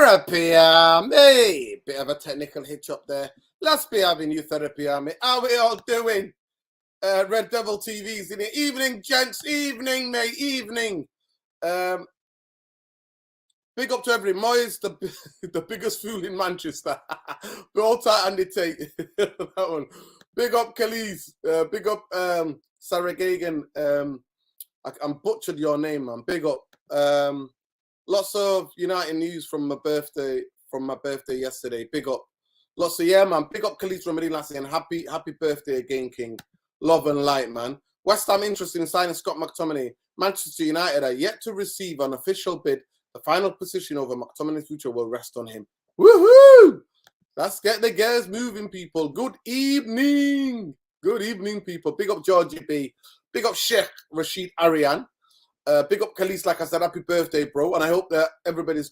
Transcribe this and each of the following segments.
Therapy Army. Bit of a technical hitch up there. Let's be having you, Therapy Army. How are we all doing? Red Devil TV's in the evening, gents. Evening, mate. Evening. Big up to every Moyes, the biggest fool in Manchester. All tight Andy Tate. That one. Big up Khalees. Big up Sarah Gagan. I'm butchered your name, man. Big up. Lots of United news from my birthday yesterday. Big up. Lots of man. Big up Khalees from Lassie and happy birthday again, King. Love and light, man. West Ham interested in signing Scott McTominay. Manchester United are yet to receive an official bid. The final position over McTominay's future will rest on him. Woohoo! Let's get the gears moving, people. Good evening. Good evening, people. Big up Georgie B. Big up Sheikh Rashid Arian. Big up Khalees, like I said, happy birthday, bro. And I hope that everybody's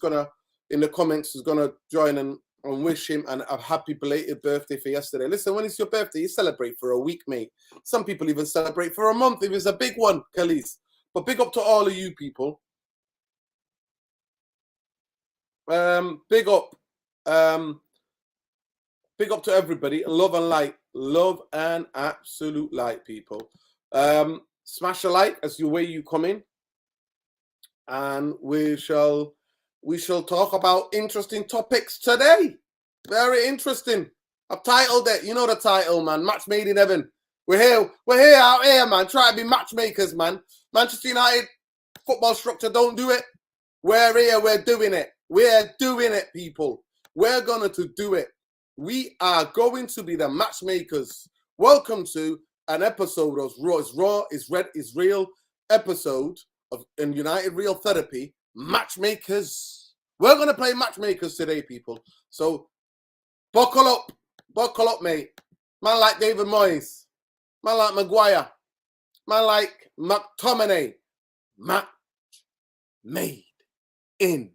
in the comments, is gonna join and wish him a happy belated birthday for yesterday. Listen, when it's your birthday, you celebrate for a week, mate. Some people even celebrate for a month if it's a big one, Khalees. But big up to all of you people. Big up to everybody. Love and light. Love and absolute light, people. Smash a like as the way you come in. And we shall talk about interesting topics today. Very interesting. I've titled it. You know the title, man. Match made in heaven. We're here out here, man. Try to be matchmakers, man. Manchester United football structure don't do it. We're here. We're doing it. We're doing it, people. We're going to do it. We are going to be the matchmakers. Welcome to an episode of Raw is Red is Real episode of United Real Therapy. Matchmakers. We're going to play matchmakers today, people. So buckle up, mate. Man like David Moyes. Man like Maguire. Man like McTominay. Match made in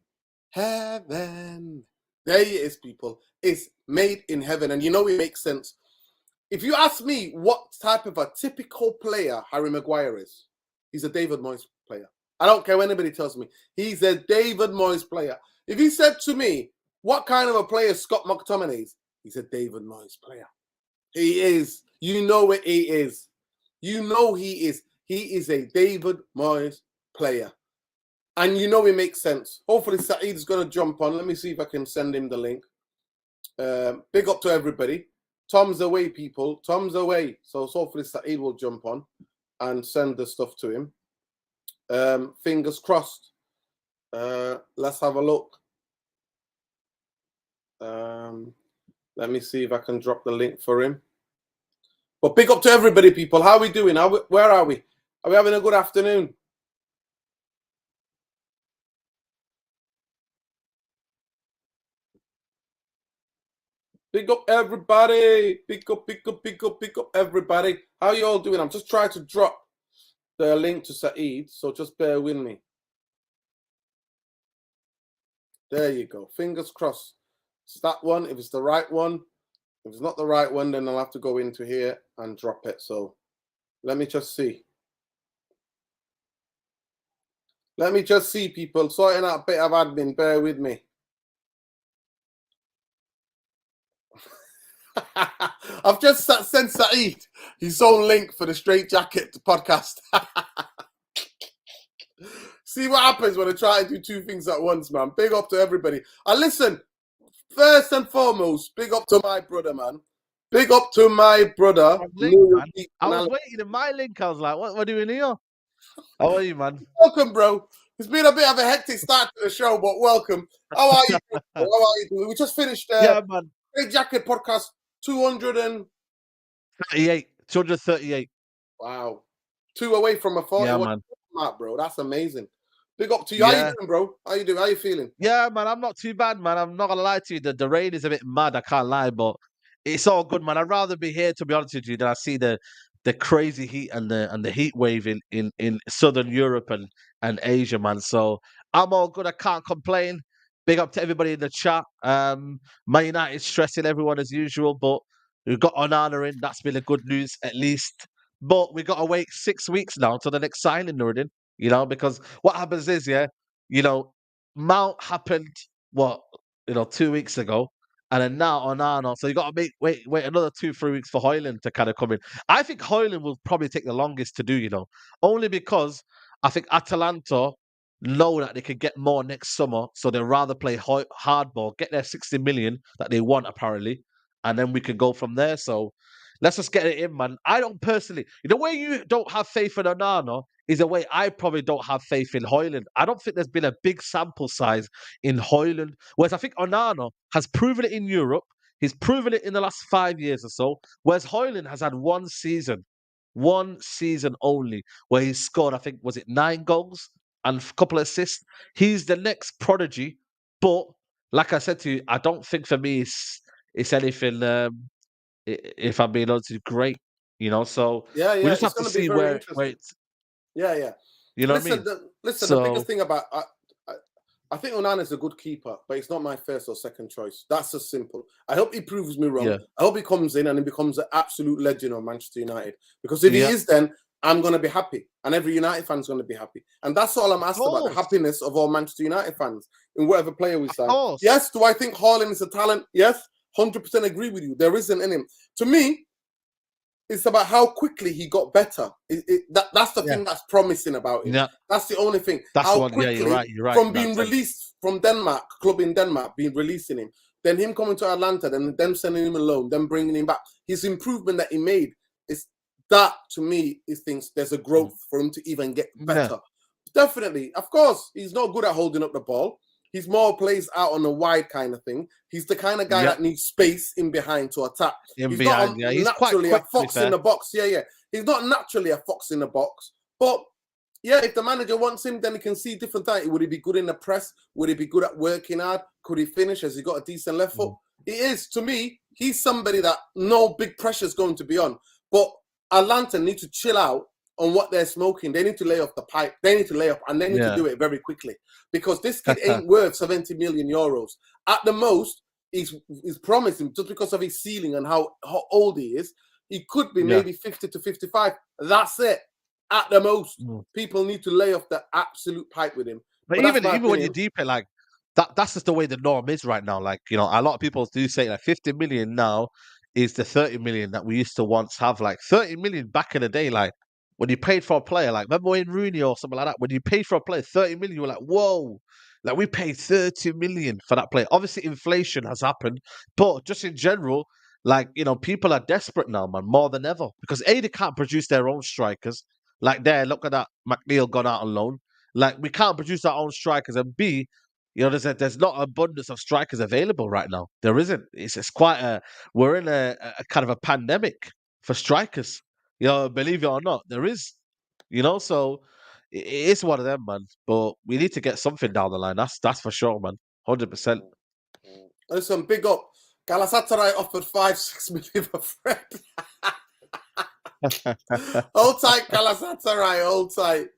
heaven. There it is, people. It's made in heaven. And you know it makes sense. If you ask me what type of a typical player Harry Maguire is, he's a David Moyes player. I don't care what anybody tells me. He's a David Moyes player. If he said to me, what kind of a player Scott McTominay is, he's a David Moyes player. He is. You know what he is. You know he is. He is a David Moyes player. And you know it makes sense. Hopefully Saeed's going to jump on. Let me see if I can send him the link. Big up to everybody. Tom's away, people. Tom's away. So hopefully Saeed will jump on and send the stuff to him. Fingers crossed. Let's have a look. Let me see if I can drop the link for him. But big up to everybody, people. How are we doing? Where are we? Are we having a good afternoon? Big up everybody. Big up everybody. How you all doing? I'm just trying to drop the link to Saeed, so just bear with me. There you go. Fingers crossed. It's that one. If it's the right one. If it's not the right one, then I'll have to go into here and drop it. So let me just see. Let me just see, people. Sorting out a bit of admin. Bear with me. I've just sent Saeed his own link for the Straight Jacket podcast. See what happens when I try to do two things at once, man. Big up to everybody. And listen, first and foremost, big up to my brother, man. Big up to my brother. I was waiting in my link. I was like, what are we doing here? How are you, man? Welcome, bro. It's been a bit of a hectic start to the show, but welcome. How are you? How are you doing? We just finished man. Straight Jacket podcast 238. Wow. 2 away from a 40. Yeah, man. Mark, bro. That's amazing. Big up to you. Yeah. How you doing, bro? How you doing? How you feeling? Yeah, man. I'm not too bad, man. I'm not gonna lie to you. The rain is a bit mad. I can't lie, but it's all good, man. I'd rather be here, to be honest with you, than I see the crazy heat and the heat wave in Southern Europe and Asia, man. So I'm all good. I can't complain. Big up to everybody in the chat. Man United stressing everyone as usual, but we've got Onana in. That's been a good news, at least. But we got to wait 6 weeks now till the next signing, Nuruddin. Because what happens is, Mount happened, 2 weeks ago. And then now Onana. So you got to wait another 2-3 weeks for Hojlund to kind of come in. I think Hojlund will probably take the longest to do, only because I think Atalanta know that they could get more next summer, so they'd rather play hardball, get their 60 million that they want apparently, and then we can go from there. So let's just get it in, man. I don't personally, the way you don't have faith in Onana is the way I probably don't have faith in Hojlund. I don't think there's been a big sample size in Hojlund, whereas I think Onana has proven it in Europe. He's proven it in the last 5 years or so, whereas Hojlund has had one season only, where he scored, I think, was it 9 goals and a couple of assists? He's the next prodigy, but like I said to you, I don't think for me it's anything, if I'm being honest, great, So Yeah, we yeah, just it's have to going to be see very where interesting. it's, Yeah, yeah. you know what I mean? Listen. The biggest So thing about I think Onana is a good keeper, but it's not my first or second choice. That's just simple. I hope he proves me wrong. yeah, I hope he comes in and he becomes an absolute legend of Manchester United. Because if he yeah, is, then I'm going to be happy, and every United fan's going to be happy. And that's all I'm of asked about, the course, happiness of all Manchester United fans in whatever player we of sign. course, Yes, do I think Haaland is a talent? Yes, 100% agree with you. There isn't in him. To me, it's about how quickly he got better. That's the yeah, thing that's promising about him. yeah. That's the only thing. That's the How one. Yeah, you're quickly, right. You're right from in that being sense. released from Denmark, club in Denmark, being releasing him, then him coming to Atlanta, then them sending him alone, then bringing him back. His improvement that he made is that, to me, is things there's a growth for him to even get Yeah, better. Definitely, of course, he's not good at holding up the ball. He's more plays out on the wide kind of thing. He's the kind of guy yeah. that needs space in behind to attack. In He's not behind, yeah, he's quite naturally a quick. To be fox in fair, the box. Yeah, yeah. He's not naturally a fox in the box. But yeah, if the manager wants him, then he can see different things. Would he be good in the press? Would he be good at working hard? Could he finish? Has he got a decent left foot? He is. To me, he's somebody that no big pressure is going to be on. But Atlanta need to chill out on what they're smoking. They need to lay off the pipe. They need to lay off, and they need to yeah, do it very quickly, because this kid ain't worth 70 million euros. At the most, he's promising, just because of his ceiling and how old he is, he could be yeah. maybe 50 to 55. That's it. At the most, Mm. people need to lay off the absolute pipe with him. But But that's my even when you opinion. deep it, like that's just the way the norm is right now. Like, a lot of people do say like 50 million now is the 30 million that we used to once have. Like 30 million back in the day, like when you paid for a player, like remember Wayne Rooney or something like that, when you paid for a player 30 million, you were like, whoa, like we paid 30 million for that player. Obviously, inflation has happened, but just in general, like, people are desperate now, man, more than ever. Because A, they can't produce their own strikers. Like look at that, McNeil gone out on loan. Like we can't produce our own strikers, and B, there's not abundance of strikers available right now. There isn't. It's quite we're in a kind of a pandemic for strikers. Believe it or not, there is. So it is one of them, man. But we need to get something down the line. That's for sure, man. 100%. Listen, big up. Galatasaray offered 5-6 million for Fred. Hold tight, Galatasaray. Hold tight.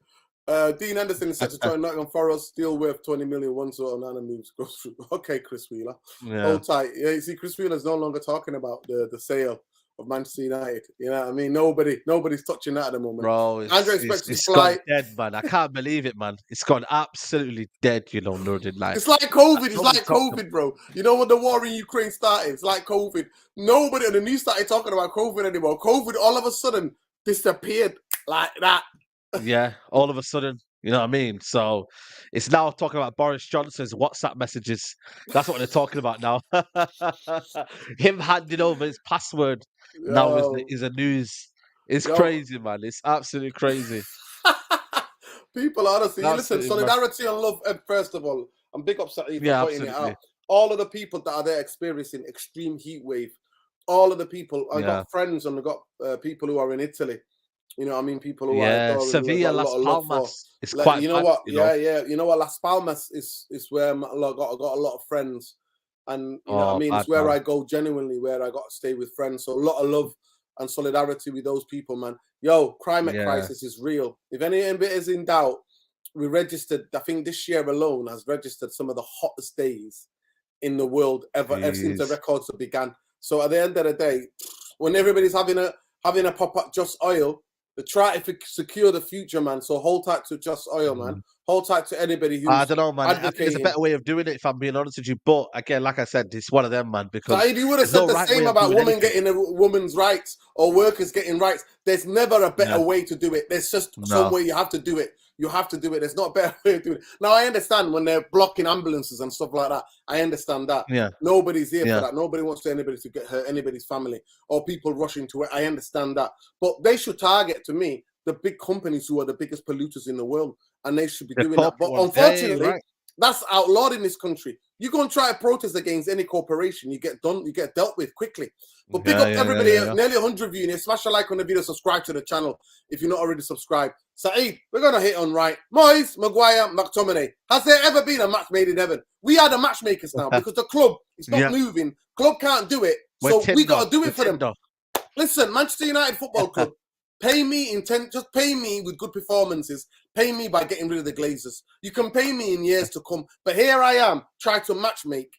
Dean Anderson is set to join Nottingham Forest, deal worth 20 million once Onana moves goes through. Okay, Chris Wheeler. Yeah, Hold tight. Yeah, you see, Chris Wheeler's no longer talking about the sale of Manchester United. You know what I mean? Nobody's touching that at the moment. bro, Andrew expects to it's fly. gone dead, man. I can't believe it, man. It's gone absolutely dead. Nordin. Like It's like COVID. It's nobody like talked about. COVID, bro. You know when the war in Ukraine started? It's like COVID. Nobody on the news started talking about COVID anymore. COVID all of a sudden disappeared like that. Yeah, all of a sudden, you know what I mean? So it's now talking about Boris Johnson's WhatsApp messages. That's what they're talking about now. Him handing over his password now Yo, is a news. It's yo. crazy, man. It's absolutely crazy. People, honestly, you listen, Absolutely, man. solidarity and love, first of all, I'm big up for Yeah, pointing it absolutely. out. All of the people that are there experiencing extreme heat wave, all of the people, I Yeah, got friends and I got people who are in Italy. You know what I mean? People who I yeah. adore and who I Sevilla, got a Las lot of love for. Palmas. It's Like, quite you know bad, what? Yeah, yeah. You know what? Las Palmas is where I got a lot of friends. And, you know what I Oh, mean? bad, It's where man. I go genuinely, where I got to stay with friends. So a lot of love and solidarity with those people, man. Yo, climate Yeah. crisis is real. If any bit is in doubt, we registered, I think this year alone has registered some of the hottest days in the world ever since the Jeez. records began. So at the end of the day, when everybody's having a pop up just oil, They're trying to secure the future, man. So hold tight to Just Oil, man. Hold tight to anybody who's I don't know, man. I think there's a advocating. better way of doing it, if I'm being honest with you. But again, like I said, it's one of them, man, because Saeed, you would have there's said no the right same way of about doing women anything. getting a woman's rights or workers getting rights. There's never a better Yeah. way to do it. There's just No. some way you have to do it. You have to do it. There's not a better way of doing it. Now, I understand when they're blocking ambulances and stuff like that. I understand that. Yeah. Nobody's here Yeah. for that. Nobody wants anybody to get hurt, anybody's family, or people rushing to it. I understand that. But they should target, to me, the big companies who are the biggest polluters in the world, and they should be The doing that. But corporate ones. Yeah, unfortunately, right. that's outlawed in this country. You go and try to protest against any corporation, you get dealt with quickly. But big up everybody, nearly 100 views. Smash a like on the video, subscribe to the channel if you're not already subscribed. Saeed, we're going to hit on right. MOYES, Maguire, McTominay. Has there ever been a match made in heaven? We are the matchmakers now because the club is not moving. Club can't do it. So we got to do it for them. Listen, Manchester United Football Club, pay me just pay me with good performances. Pay me by getting rid of the Glazers. You can pay me in years to come. But here I am, trying to matchmake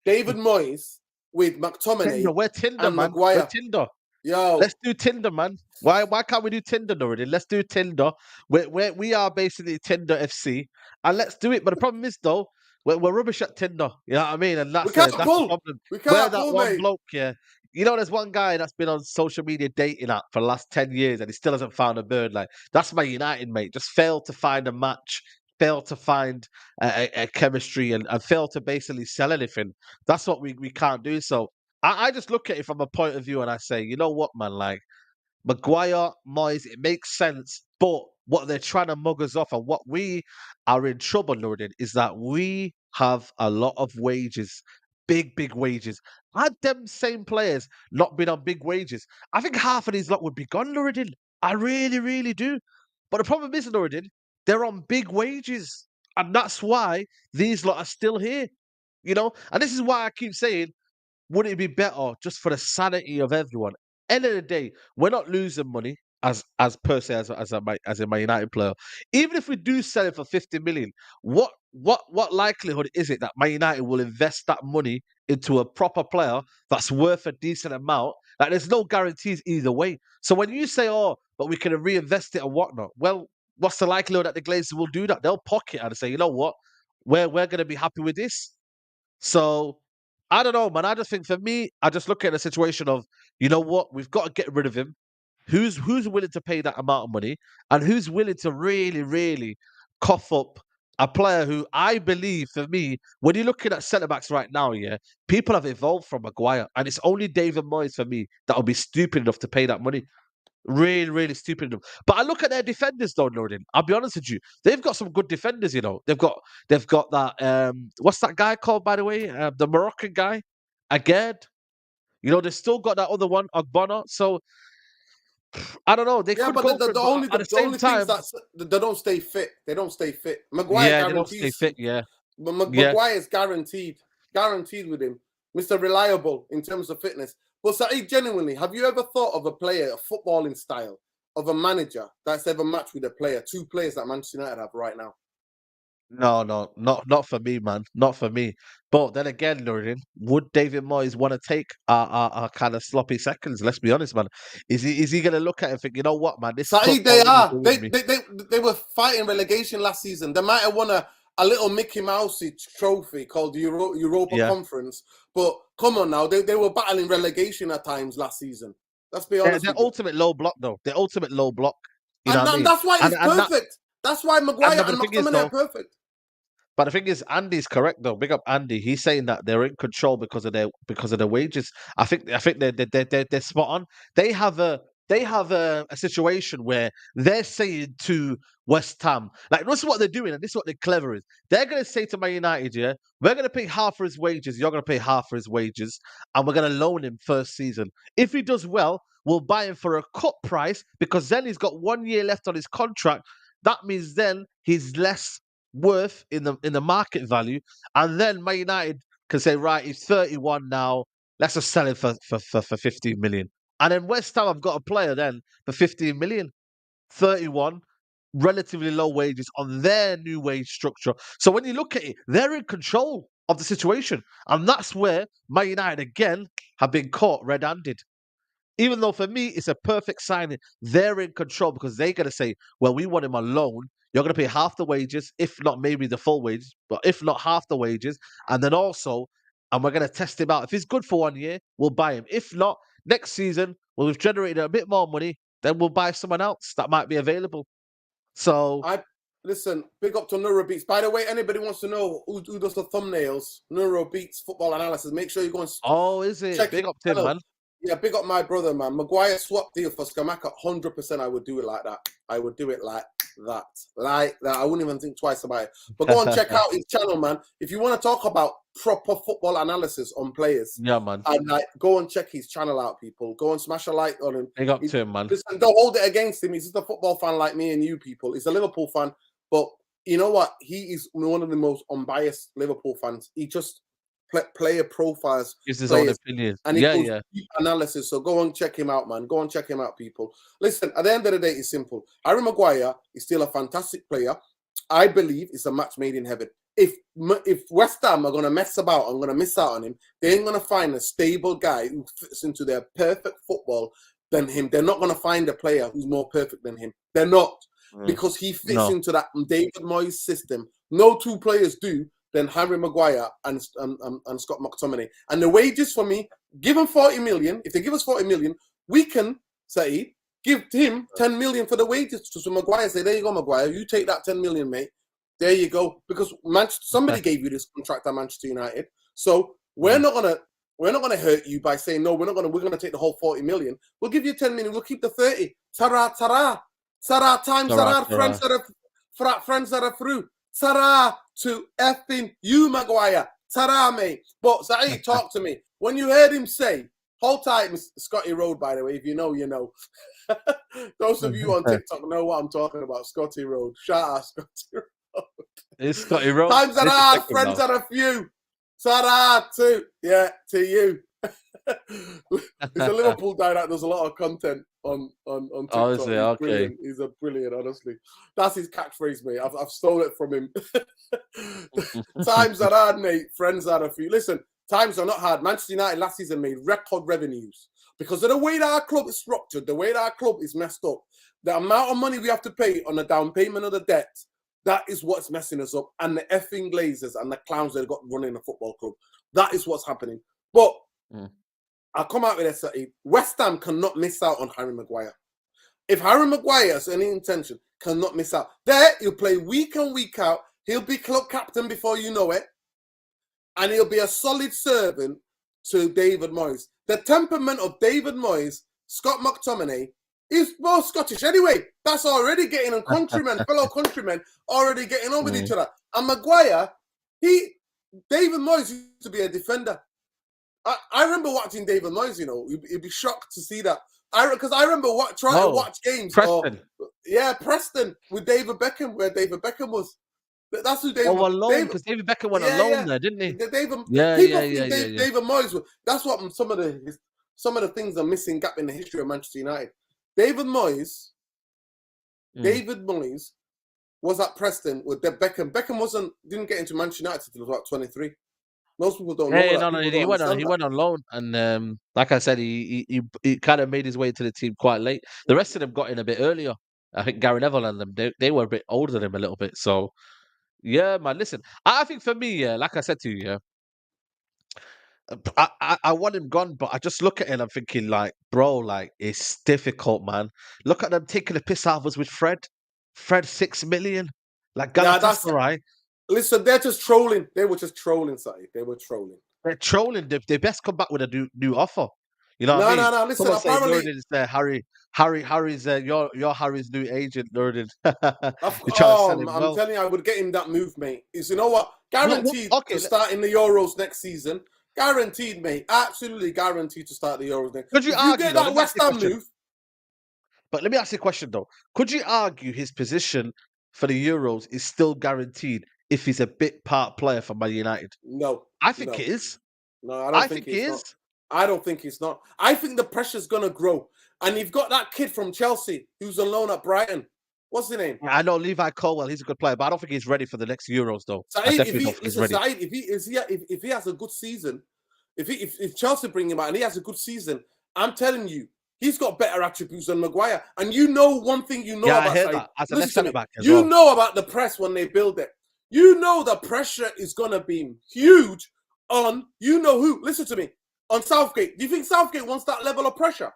David Moyes with McTominay we're Tinder, and man. Maguire. We're Tinder. Yo. Let's do Tinder, man. Why can't we do Tinder already? Let's do Tinder. We are basically Tinder FC, and let's do it. But the problem is, though, we're rubbish at Tinder. You know what I mean? And that's the problem. We can't pull, one mate. bloke, yeah. You know, there's one guy that's been on social media dating app for the last 10 years, and he still hasn't found a bird. Like, that's my United, mate. Just failed to find a match, failed to find a chemistry, and failed to basically sell anything. That's what we can't do. So I just look at it from a point of view, and I say, you know what, man, like, Maguire, Moyes, it makes sense, but what they're trying to mug us off and what we are in trouble, Nordin, is that we have a lot of wages, big wages. Had them same players not been on big wages, I think half of these lot would be gone, Nordin. I really do. But the problem is, Nordin, they're on big wages. And that's why these lot are still here. You know? And this is why I keep saying, wouldn't it be better just for the sanity of everyone? End of the day, we're not losing money as per se as a Man United player. Even if we do sell it for 50 million, what likelihood is it that Man United will invest that money into a proper player that's worth a decent amount? Like, there's no guarantees either way. So when you say, "Oh, but we can reinvest it and whatnot," well, what's the likelihood that the Glazers will do that? They'll pocket and say, "You know what? We're going to be happy with this." So I don't know, man. I just think for me, I just look at the situation of, you know what, we've got to get rid of him. Who's willing to pay that amount of money, and who's willing to really cough up a player who I believe, for me, when you're looking at centre backs right now, yeah, people have evolved from Maguire, and it's only David Moyes for me that will be stupid enough to pay that money. Really stupid enough. But I look at their defenders, though, Nordin. I'll be honest with you. They've got some good defenders, you know. They've got that what's that guy called, by the way? The Moroccan guy, Aged. You know, they've still got that other one, Ogbonna. So I don't know. They could go for it, but at the same time, things that they don't stay fit. They don't stay fit. Maguire yeah, they don't stay fit. Yeah, but Maguire is guaranteed with him, Mr. Reliable in terms of fitness. But Saeed, genuinely, have you ever thought of a player, a footballing style of a manager that's ever matched with a player, two players that Manchester United have right now? No, not for me, man. Not for me. But then again, Nordin, would David Moyes want to take our kind of sloppy seconds? Let's be honest, man. Is he going to look at it and think, you know what, man? This Saeed, they are. They were fighting relegation last season. They might have won a little Mickey Mouse trophy called the Europa Conference. But come on now, they were battling relegation at times last season. Let's be honest. Their ultimate low block, though. Their ultimate low block. You know what I mean? That's why it's perfect. That's why Maguire and McTominay are perfect. But the thing is, Andy's correct though. Big up Andy. He's saying that they're in control because of their wages. I think they're spot on. They have a situation where they're saying to West Ham, like, this is what they're doing, and this is what they're clever is. They're going to say to Man United, yeah, we're going to pay half for his wages. You're going to pay half for his wages, and we're going to loan him first season. If he does well, we'll buy him for a cut price because then he's got 1 year left on his contract. That means then he's less worth in the market value, and then Man United can say, right, he's 31 now, let's just sell him for 15 million. And then West Ham have got a player then for 15 million, 31, relatively low wages on their new wage structure. So when you look at it, they're in control of the situation, and that's where Man United again have been caught red-handed. even though for me it's a perfect signing, they're in control because they're going to say, well, we want him on loan. You're going to pay half the wages, if not maybe the full wages, but if not half the wages. And then also, and we're going to test him out. If he's good for 1 year, we'll buy him. If not, next season, when we've generated a bit more money, then we'll buy someone else that might be available. So, Listen, big up to Neuro Beats. By the way, anybody wants to know who does the thumbnails, Neuro Beats Football Analysis, make sure you go and is it? check Big his up to him, channel. man. Yeah, big up my brother, man. Maguire swap deal for Skamaka, 100% I would do it like that. I would do it like that. Like that. I wouldn't even think twice about it. But go and check out his channel, man. If you want to talk about proper football analysis on players, Yeah, man. and like, go and check his channel out, people. Go and smash a like on him. Big up to him, man. Listen, don't hold it against him. He's just a football fan like me and you people. He's a Liverpool fan. But you know what? He is one of the most unbiased Liverpool fans. He just player profiles, Gives his own opinion. and he goes deep analysis. So go and check him out, man. Go and check him out, people. Listen, at the end of the day, it's simple. Harry Maguire is still a fantastic player. I believe it's a match made in heaven. If West Ham are going to mess about, I'm going to miss out on him. They ain't going to find a stable guy who fits into their perfect football than him. They're not going to find a player who's more perfect than him. They're not. Because he fits into that David Moyes system. No two players do than Harry Maguire and Scott McTominay. And the wages for me, give him 40 million. If they give us 40 million, we can, say, give him 10 million for the wages. So Maguire say, there you go, Maguire. You take that 10 million, mate. There you go. Because somebody gave you this contract at Manchester United. So we're not gonna hurt you by saying no. We're gonna take the whole 40 million. We'll give you 10 million. We'll keep the 30. Ta-ra, ta-ra. Sarah, friends that are through. Sarah to effing you, Maguire. Sarah, mate. But Saeed, talk to me. When you heard him say, hold tight, Scotty Road, by the way, if you know, you know. Those of you on TikTok know what I'm talking about. Scotty Road. Shout out, Scotty Road. It's Scotty Road. Times that are, friends that are few. Sarah to you. He's a Liverpool guy that does a lot of content on TikTok. Oh, is it? Okay. He's a brilliant, honestly. That's his catchphrase, mate. I've stolen it from him. Times are hard, mate. Friends are a few. Listen, times are not hard. Manchester United last season made record revenues because of the way that our club is structured, the way that our club is messed up, the amount of money we have to pay on the down payment of the debt. That is what's messing us up. And the effing Glazers and the clowns that got running the football club. That is what's happening. But I'll come out with this. West Ham cannot miss out on Harry Maguire. If Harry Maguire has any intention, cannot miss out. There, he'll play week in, week out. He'll be club captain before you know it. And he'll be a solid servant to David Moyes. The temperament of David Moyes, Scott McTominay, is more Scottish anyway. That's already getting on countrymen, fellow countrymen, already getting on with each other. And Maguire, David Moyes used to be a defender. I remember watching David Moyes, you know, you'd be shocked to see that. Because I remember trying to watch games. Preston. Preston with David Beckham, where David Beckham was. That's who David. Alone, because David Beckham went alone there, didn't he? David Moyes. That's what some of the things are missing gap in the history of Manchester United. David Moyes was at Preston with Beckham. Beckham didn't get into Manchester United until he was about 23. Most people don't know that. He went on loan, and like I said, he kind of made his way to the team quite late. The rest of them got in a bit earlier. I think Gary Neville and them, they were a bit older than him a little bit. So, yeah, man, listen, I think for me, like I said to you, I want him gone, but I just look at it and I'm thinking, like, bro, like, it's difficult, man. Look at them taking the piss out of us with Fred. Fred, 6 million. Like, Galatasaray. Listen, they're just trolling. They were just trolling, Saeed. They were trolling. They're trolling. They best come back with a new offer. You know what I mean? No. Listen, apparently... Harry's your Harry's new agent, Nordin. I'm telling you, I would get him that move, mate. You know what? Guaranteed to start in the Euros next season. Guaranteed, mate. Absolutely guaranteed to start the Euros next. Could you argue get that West Ham move? But let me ask you a question, though. Could you argue his position for the Euros is still guaranteed if he's a bit part player for Man United? No. I think it is. No, I don't think it is. I don't think it's not. I think the pressure's going to grow. And you've got that kid from Chelsea who's on Brighton. What's his name? I know Levi Colwell. He's a good player, but I don't think he's ready for the next Euros, though. Saeed, if he has a good season, if Chelsea bring him out and he has a good season, I'm telling you, He's got better attributes than Maguire. And you know one thing you know Yeah, I about hear Said. that. As a Listen left to centre me. back as You well. know about the press when they build it. You know the pressure is going to be huge on, you know who. Listen to me. On Southgate. Do you think Southgate wants that level of pressure?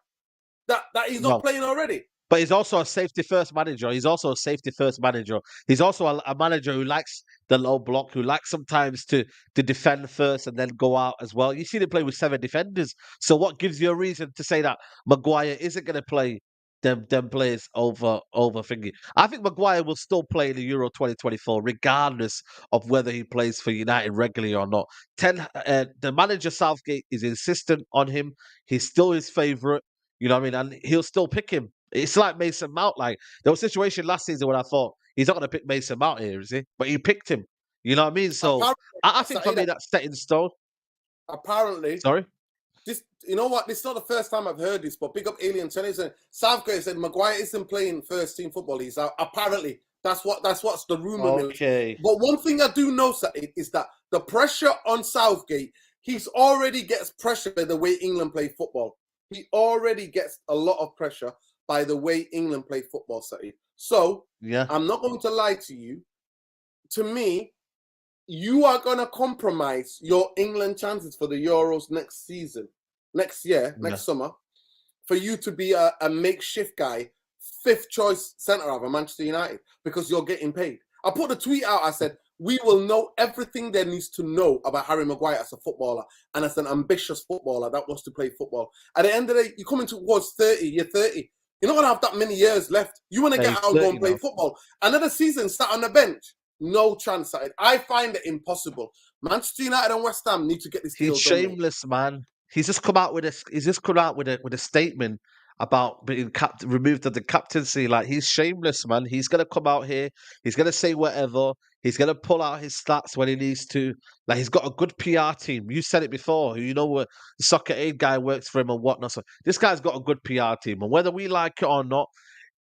That he's not No. playing already? But he's also a safety-first manager. He's also a safety-first manager. He's also a manager who likes the low block, who likes sometimes to defend first and then go out as well. You see him play with 7 defenders. So what gives you a reason to say that Maguire isn't going to play them players over thingy? I think Maguire will still play in the Euro 2024, regardless of whether he plays for United regularly or not. The manager Southgate is insistent on him. He's still his favourite. You know what I mean? And he'll still pick him. It's like Mason Mount. Like, there was a situation last season when I thought he's not going to pick Mason Mount here, is he? But he picked him. You know what I mean? So I think for me that's set in stone. Apparently, Sorry? this, you know what? This is not the first time I've heard this, but big up Alien Tennis. Southgate said Maguire isn't playing first team football. He's out. Apparently, that's what's the rumor mill. Okay. But one thing I do know, Said, is that the pressure on Southgate, he's already gets pressure by the way England play football. He already gets a lot of pressure by the way England play football, Said. So Yeah. I'm not going to lie to you. To me, you are going to compromise your England chances for the Euros next season, next year, next summer, for you to be a makeshift guy, 5th choice centre half of Manchester United, because you're getting paid. I put a tweet out, I said, we will know everything there needs to know about Harry Maguire as a footballer and as an ambitious footballer that wants to play football. At the end of the day, you're coming towards 30, you're 30. You're not going to have that many years left. You want to get out and go and play football. Another season, sat on the bench. No chance. I find it impossible. Manchester United and West Ham need to get this deal done. He's shameless, man. He's just come out with a statement about being removed of the captaincy. Like, he's shameless, man. He's gonna come out here. He's gonna say whatever. He's gonna pull out his stats when he needs to. Like, he's got a good PR team. You said it before. You know what, the Soccer Aid guy works for him and whatnot. So this guy's got a good PR team, and whether we like it or not,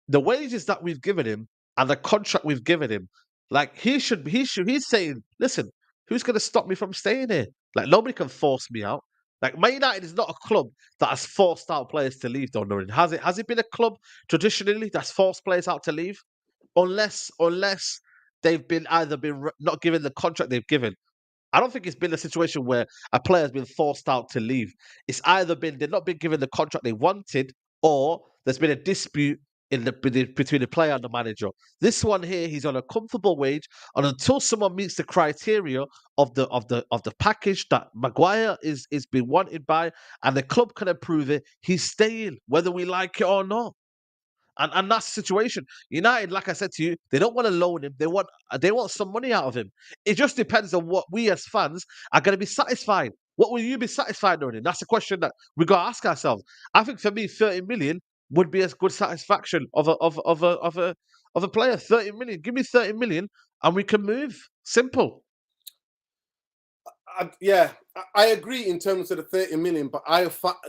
the wages that we've given him and the contract we've given him, like, he's saying, listen, who's going to stop me from staying here? Like, nobody can force me out. Like, Man United is not a club that has forced out players to leave, though, Noreen. Has it? Has it been a club traditionally that's forced players out to leave? Unless they've been not given the contract they've given. I don't think it's been a situation where a player has been forced out to leave. It's either been they've not been given the contract they wanted, or there's been a dispute between the player and the manager. This one here, he's on a comfortable wage, and until someone meets the criteria of the package that Maguire is being wanted by, and the club can approve it, he's staying, whether we like it or not. And that's the situation. United, like I said to you, they don't want to loan him. They want some money out of him. It just depends on what we as fans are going to be satisfied. What will you be satisfied on? That's the question that we got to ask ourselves. I think for me, 30 million would be a good satisfaction of a player. 30 million. Give me 30 million, and we can move. Simple. I agree in terms of the 30 million, but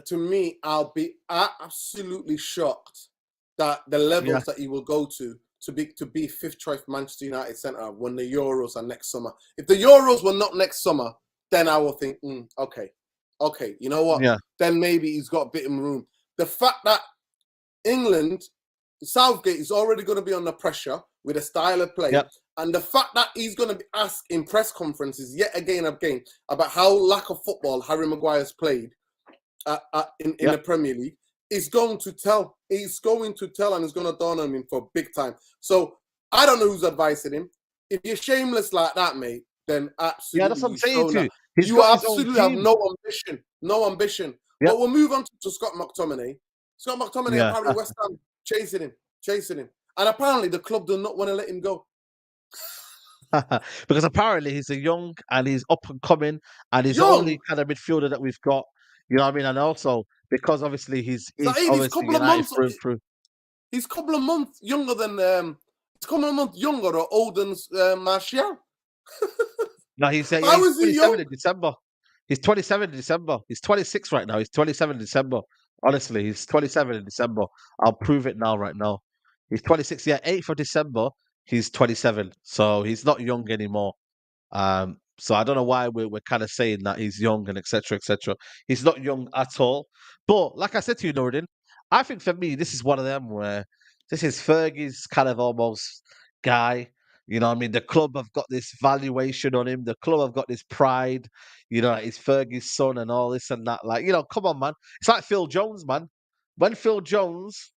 to me, I'll be absolutely shocked that the levels that he will go to be 5th choice Manchester United centre when the Euros are next summer. If the Euros were not next summer, then I will think, okay, you know what? Yeah. Then maybe he's got a bit of room. The fact that England, Southgate is already going to be under pressure with a style of play. Yep. And the fact that he's going to be asked in press conferences yet again about how lack of football Harry Maguire's played in the Premier League is going to tell. He's going to tell, and it's going to dawn on him for big time. So I don't know who's advising him. If you're shameless like that, mate, then absolutely. Yeah, that's what I'm saying to you. You absolutely have no ambition. No ambition. Yep. But we'll move on to Scott McTominay. Scott McTominay, apparently West Ham chasing him. And apparently the club do not want to let him go. Because apparently he's a young and he's up and coming, and he's the only kind of midfielder that we've got. You know what I mean? And also because obviously he's obviously United through. He's a couple of months younger than or older than Martial. No, he's 27 in December. He's 27 in December. He's 26 right now. He's 27 in December. Honestly, he's 27 in December. I'll prove it right now. He's 26. Yeah, 8th of December. He's 27. So he's not young anymore. So I don't know why we're kind of saying that he's young and etc. He's not young at all. But like I said to you, Nordin, I think for me, this is one of them where this is Fergie's kind of almost guy. You know what I mean? The club have got this valuation on him. The club have got this pride. You know, he's Fergie's son and all this and that. Like, you know, come on, man. It's like Phil Jones, man. When Phil Jones,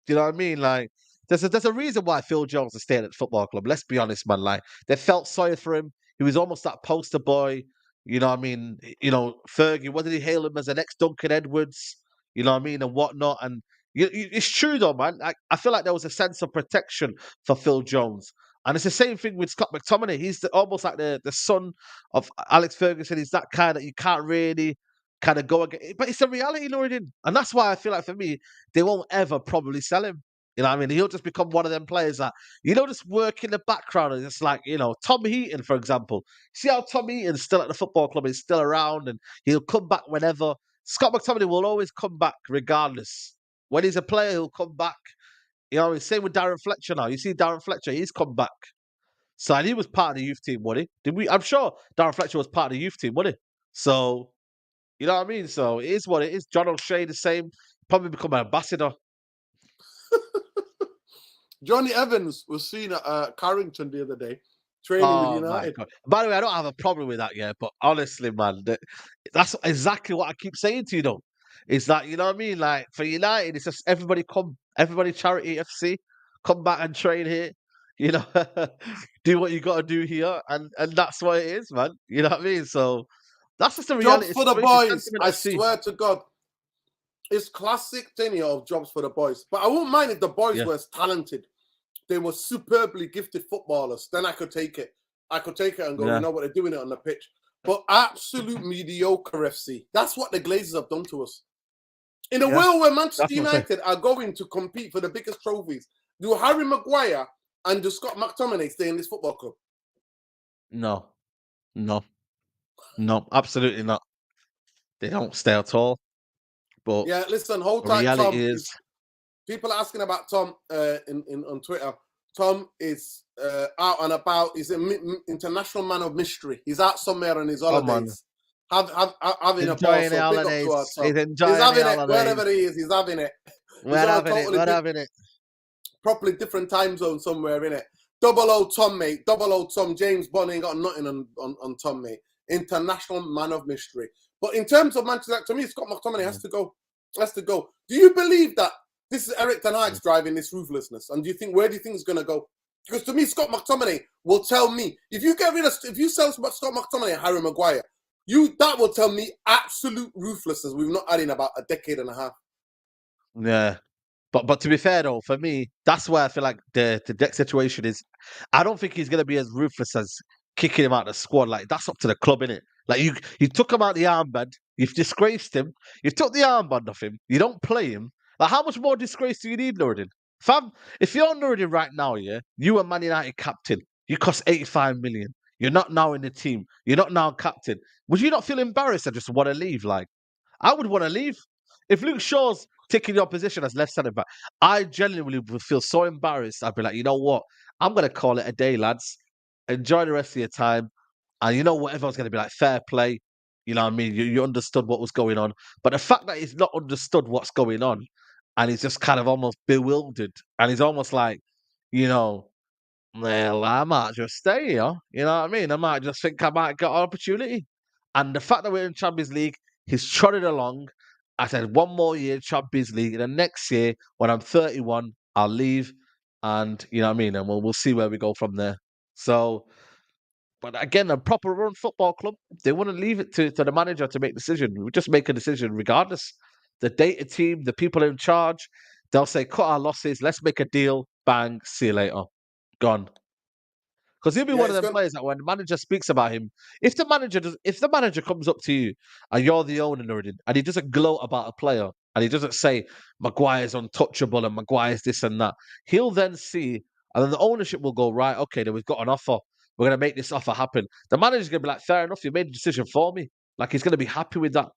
you know what I mean? Like, there's a reason why Phil Jones is staying at the football club. Let's be honest, man. Like, they felt sorry for him. He was almost that poster boy. You know what I mean? You know, Fergie, what did he hail him as an ex-Duncan Edwards? You know what I mean? And whatnot. And it's true, though, man. I feel like there was a sense of protection for Phil Jones. And it's the same thing with Scott McTominay. He's almost like the son of Alex Ferguson. He's that kind that you can't really kind of go against. But it's a reality, Norrin. And that's why I feel like for me, they won't ever probably sell him. You know what I mean? He'll just become one of them players that, you know, just work in the background. And it's like, you know, Tom Heaton, for example. See how Tom Heaton's still at the football club, he's still around, and he'll come back whenever. Scott McTominay will always come back regardless. When he's a player, he'll come back. You know, same with Darren Fletcher now. You see Darren Fletcher, he's come back. So, and he was part of the youth team, wasn't he? Did we? I'm sure Darren Fletcher was part of the youth team, wasn't he? So, you know what I mean? So, it is what it is. John O'Shea, the same. Probably become an ambassador. Johnny Evans was seen at Carrington the other day, training with United. By the way, I don't have a problem with that, yeah. But honestly, man, that's exactly what I keep saying to you, though. Is that, you know what I mean? Like, for United, it's just everybody charity FC, come back and train here. You know, do what you got to do here, and that's what it is, man. You know what I mean? So that's just the reality. Jobs for the boys. I swear to God, it's classic thing here of jobs for the boys. But I wouldn't mind if the boys were as talented. They were superbly gifted footballers. Then I could take it. I could take it and go, you know what, they're doing it on the pitch. But absolute mediocre FC. That's what the Glazers have done to us. In a world where Manchester United are going to compete for the biggest trophies, do Harry Maguire and do Scott McTominay stay in this football club? No, absolutely not. They don't stay at all. But yeah, listen, hold tight, Tom. People are asking about Tom on Twitter. Tom is out and about. He's an international man of mystery. He's out somewhere on his holidays. Having a ball. So he's having it wherever he is. He's having it. We're having it. Properly different time zone somewhere, in it. 00 Tom, mate. 00 Tom. James Bond ain't got nothing on Tom, mate. International man of mystery. But in terms of Manchester, to me, Scott McTominay has to go. Has to go. Do you believe that this is Eric Ten Hag's driving this ruthlessness? And where do you think it's going to go? Because to me, Scott McTominay will tell me, if you sell Scott McTominay and Harry Maguire, that will tell me absolute ruthlessness we've not had in about a decade and a half. Yeah. But to be fair though, for me, that's where I feel like the deck situation is. I don't think he's going to be as ruthless as kicking him out of the squad. Like, that's up to the club, innit? Like, you took him out the armband, you've disgraced him, you've took the armband off him, you don't play him. Like, how much more disgrace do you need, Nuruddin? Fam, if you're Nuruddin right now, yeah, you are Man United captain, you cost 85 million, you're not now in the team, you're not now captain. Would you not feel embarrassed and just want to leave? Like, I would want to leave. If Luke Shaw's taking your position as left centre back, I genuinely would feel so embarrassed. I'd be like, you know what? I'm going to call it a day, lads. Enjoy the rest of your time. And you know what? Everyone's going to be like, fair play. You know what I mean? You understood what was going on. But the fact that he's not understood what's going on, and he's just kind of almost bewildered, and he's almost like, you know, well, I might just stay here. You know what I mean? I might just think I might get an opportunity. And the fact that we're in Champions League, he's trotted along. I said, one more year Champions League. And then next year, when I'm 31, I'll leave. And, you know what I mean? And we'll see where we go from there. So, but again, a proper run football club, they wouldn't leave it to the manager to make a decision. We just make a decision regardless. The data team, the people in charge, they'll say, cut our losses, let's make a deal, bang, see you later. Gone. Because he'll be one of them players that when the manager speaks about him, if the manager comes up to you and you're the owner and he doesn't gloat about a player and he doesn't say Maguire's untouchable and Maguire's this and that, he'll then see, and then the ownership will go, right, okay, then we've got an offer. We're going to make this offer happen. The manager's going to be like, fair enough, you made a decision for me. Like, he's going to be happy with that.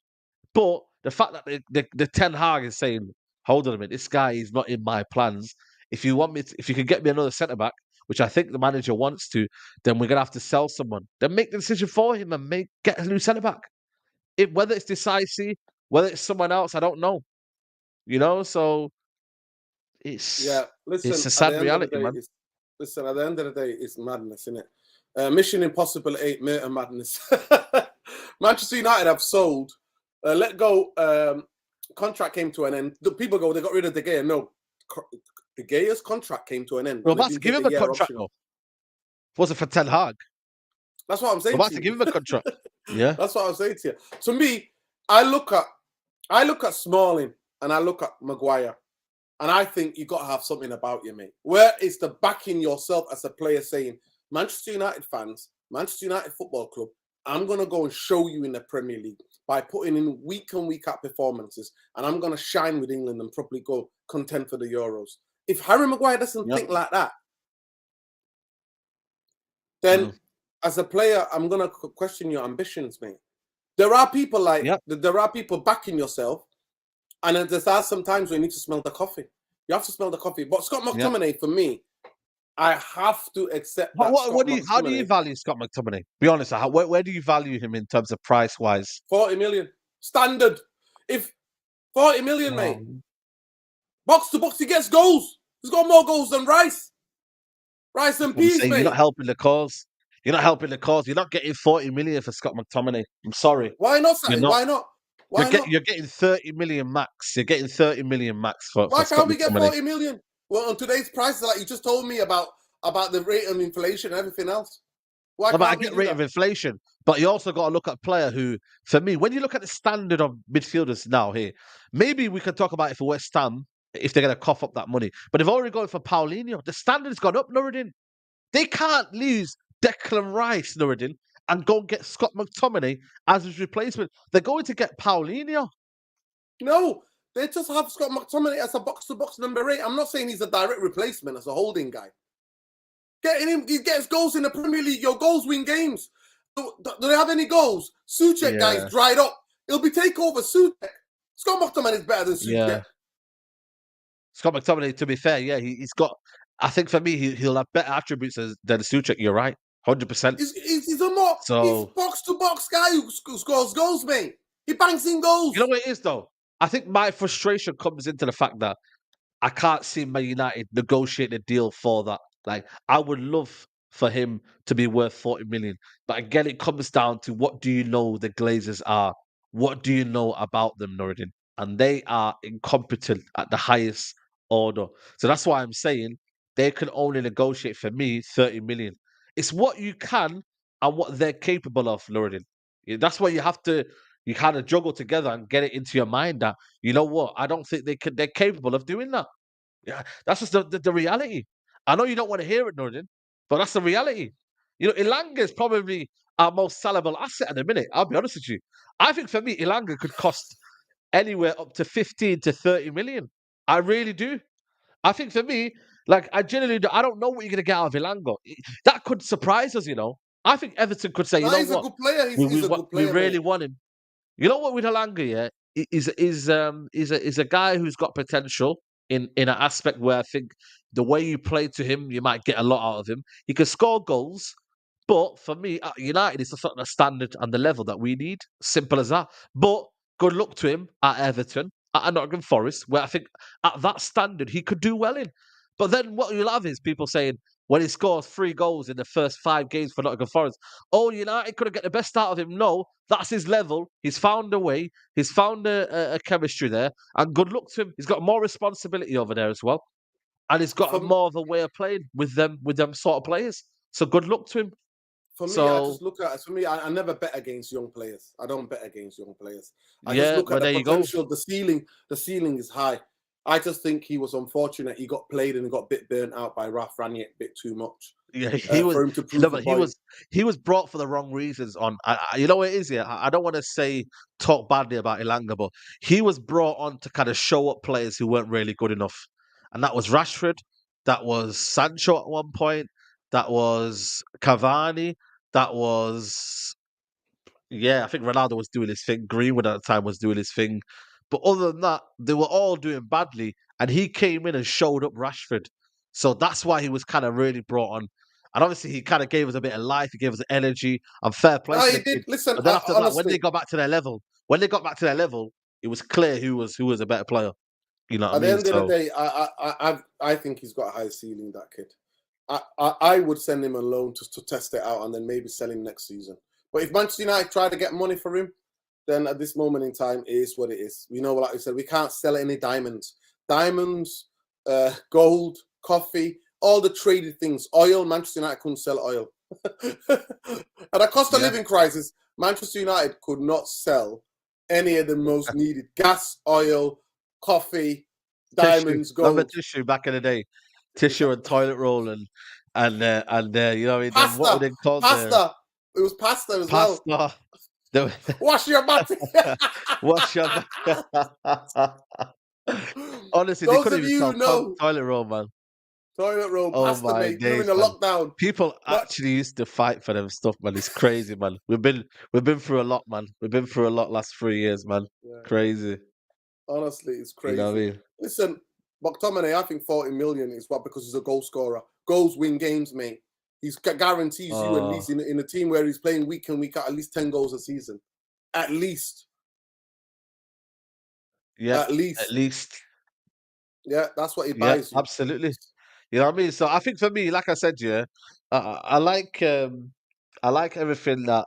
But the fact that the Ten Hag is saying, hold on a minute, this guy is not in my plans. If you can get me another centre-back, which I think the manager wants to, then we're going to have to sell someone. Then make the decision for him and get a new centre-back. Whether it's decisive, whether it's someone else, I don't know. You know, so it's Listen, a at the sad end of the reality, day, man. at the end of the day, it's madness, isn't it? Mission Impossible 8, murder madness. Manchester United have sold, let go. Contract came to an end. The people go, they got rid of De Gea. No, De Gea's contract came to an end, We're and they about to didn't give take him the a year contract, option. though. Was it for Ten Hag? That's what I'm We're saying about to to you. give him a contract. Yeah. That's what I'm saying to you. To me, I look at Smalling and I look at Maguire, and I think you got to have something about you, mate. Where is the backing yourself as a player saying, Manchester United fans, Manchester United Football Club, I'm going to go and show you in the Premier League by putting in week and week out performances, and I'm going to shine with England and probably go contend for the Euros. If Harry Maguire doesn't think like that, then as a player, I'm going to question your ambitions, mate. There are people there are people backing yourself, and there's some times when you need to smell the coffee. You have to smell the coffee. But Scott McTominay, for me, I have to accept that How do you value Scott McTominay? Be honest, where do you value him in terms of price wise? 40 million standard. If 40 million, mate, box to box, he gets goals. He's got more goals than Rice and Peas, mate. You're not helping the cause. You're not helping the cause. You're not getting 40 million for Scott McTominay. I'm sorry. Why not, Sally? Why not? Why not? You're getting 30 million max. You're getting 30 million max for Why Scott can't we McTominay. get 40 million? Well, on today's prices, like you just told me about the rate of inflation and everything else. Why can't I we get do rate that? of inflation, but you also got to look at a player who, for me, when you look at the standard of midfielders now here, maybe we can talk about it for West Ham if they're going to cough up that money. But they've already gone for Paulinho. The standard's gone up, Nuruddin. They can't lose Declan Rice, Nuruddin, and go and get Scott McTominay as his replacement. They're going to get Paulinho. No, they just have Scott McTominay as a box-to-box number 8. I'm not saying he's a direct replacement as a holding guy. Getting him, he gets goals in the Premier League. Your goals win games. Do they have any goals? Souček guy's dried up. It'll be takeover Souček. Scott McTominay is better than Souček. Yeah. Scott McTominay, to be fair, he's got. I think for me, he'll have better attributes than Souček. You're right, 100%. He's box-to-box guy who scores goals, mate. He bangs in goals. You know what it is, though? I think my frustration comes into the fact that I can't see Man United negotiate a deal for that. Like, I would love for him to be worth 40 million. But again, it comes down to what do you know the Glazers are? What do you know about them, Nuruddin? And they are incompetent at the highest order. So that's why I'm saying they can only negotiate for me 30 million. It's what you can and what they're capable of, Nuruddin. That's what you kind of juggle together and get it into your mind that, you know what, I don't think they're capable of doing that. Yeah, that's just the reality. I know you don't want to hear it, Nordin, but that's the reality. You know, Elanga is probably our most sellable asset at the minute. I'll be honest with you. I think for me, Elanga could cost anywhere up to 15 to 30 million. I really do. I think for me, like, I don't know what you're going to get out of Elanga. That could surprise us, you know. I think Everton could say, he's a good player. He's a good player. We really want him. You know what, with Elanga, yeah, is a guy who's got potential in an aspect where I think the way you play to him, you might get a lot out of him. He can score goals, but for me, at United, it's not the standard and the level that we need. Simple as that. But good luck to him at Everton, at Nottingham Forest, where I think at that standard he could do well in. But then what you'll have is people saying, when he scores 3 goals in the first 5 games for Nottingham Forest, oh, United couldn't get the best out of him. No, that's his level. He's found a way. He's found a chemistry there. And good luck to him. He's got more responsibility over there as well. And he's got more of a way of playing with them sort of players. So good luck to him. For me, I just look at it. For me, I never bet against young players. I don't bet against young players. I just look at the potential. The ceiling is high. I just think he was unfortunate. He got played and he got a bit burnt out by Ralph Ranić a bit too much. Yeah, he was brought for the wrong reasons. You know what it is? Yeah, I don't want to talk badly about Elanga, but he was brought on to kind of show up players who weren't really good enough, and that was Rashford, that was Sancho at one point, that was Cavani, that was I think Ronaldo was doing his thing. Greenwood at the time was doing his thing. But other than that, they were all doing badly. And he came in and showed up Rashford. So that's why he was kind of really brought on. And obviously, he kind of gave us a bit of life. He gave us energy and fair play. No, he did. Listen, but then after that, when they got back to their level, it was clear who was a better player. You know what At I the mean? end of the So day, I think he's got a high ceiling, that kid. I would send him a loan to test it out and then maybe sell him next season. But if Manchester United try to get money for him, then at this moment in time, it is what it is. We know, like I said, we can't sell any diamonds. Diamonds, gold, coffee, all the traded things. Oil, Manchester United couldn't sell oil. At a cost of yeah, living crisis, Manchester United could not sell any of the most needed gas, oil, coffee, tissue. diamonds, Remember gold. tissue back in the day? Tissue and toilet roll and you know what I mean? Then what would Pasta, they call the pasta. It was pasta as well. pasta? The Wash your butt. wash your Honestly, they Those couldn't of even you sell who know, toilet roll, man. toilet roll, Oh pasta, my mate, during days, the man. lockdown. People But actually used to fight for them stuff, man. It's crazy, man. We've been through a lot, man. We've been through a lot last 3 years, man. yeah, Crazy. honestly, it's You know what I crazy. mean? Listen, McTominay, I think 40 million is what, because he's a goal scorer. Goals win games, mate. He's guarantees you, at least in a team where he's playing week in, week out, at least 10 goals a season. At least. Yeah, At at least. least. Yeah, that's what he Yeah, buys you. absolutely. You know what I mean? So I think for me, like I said, yeah, I like everything that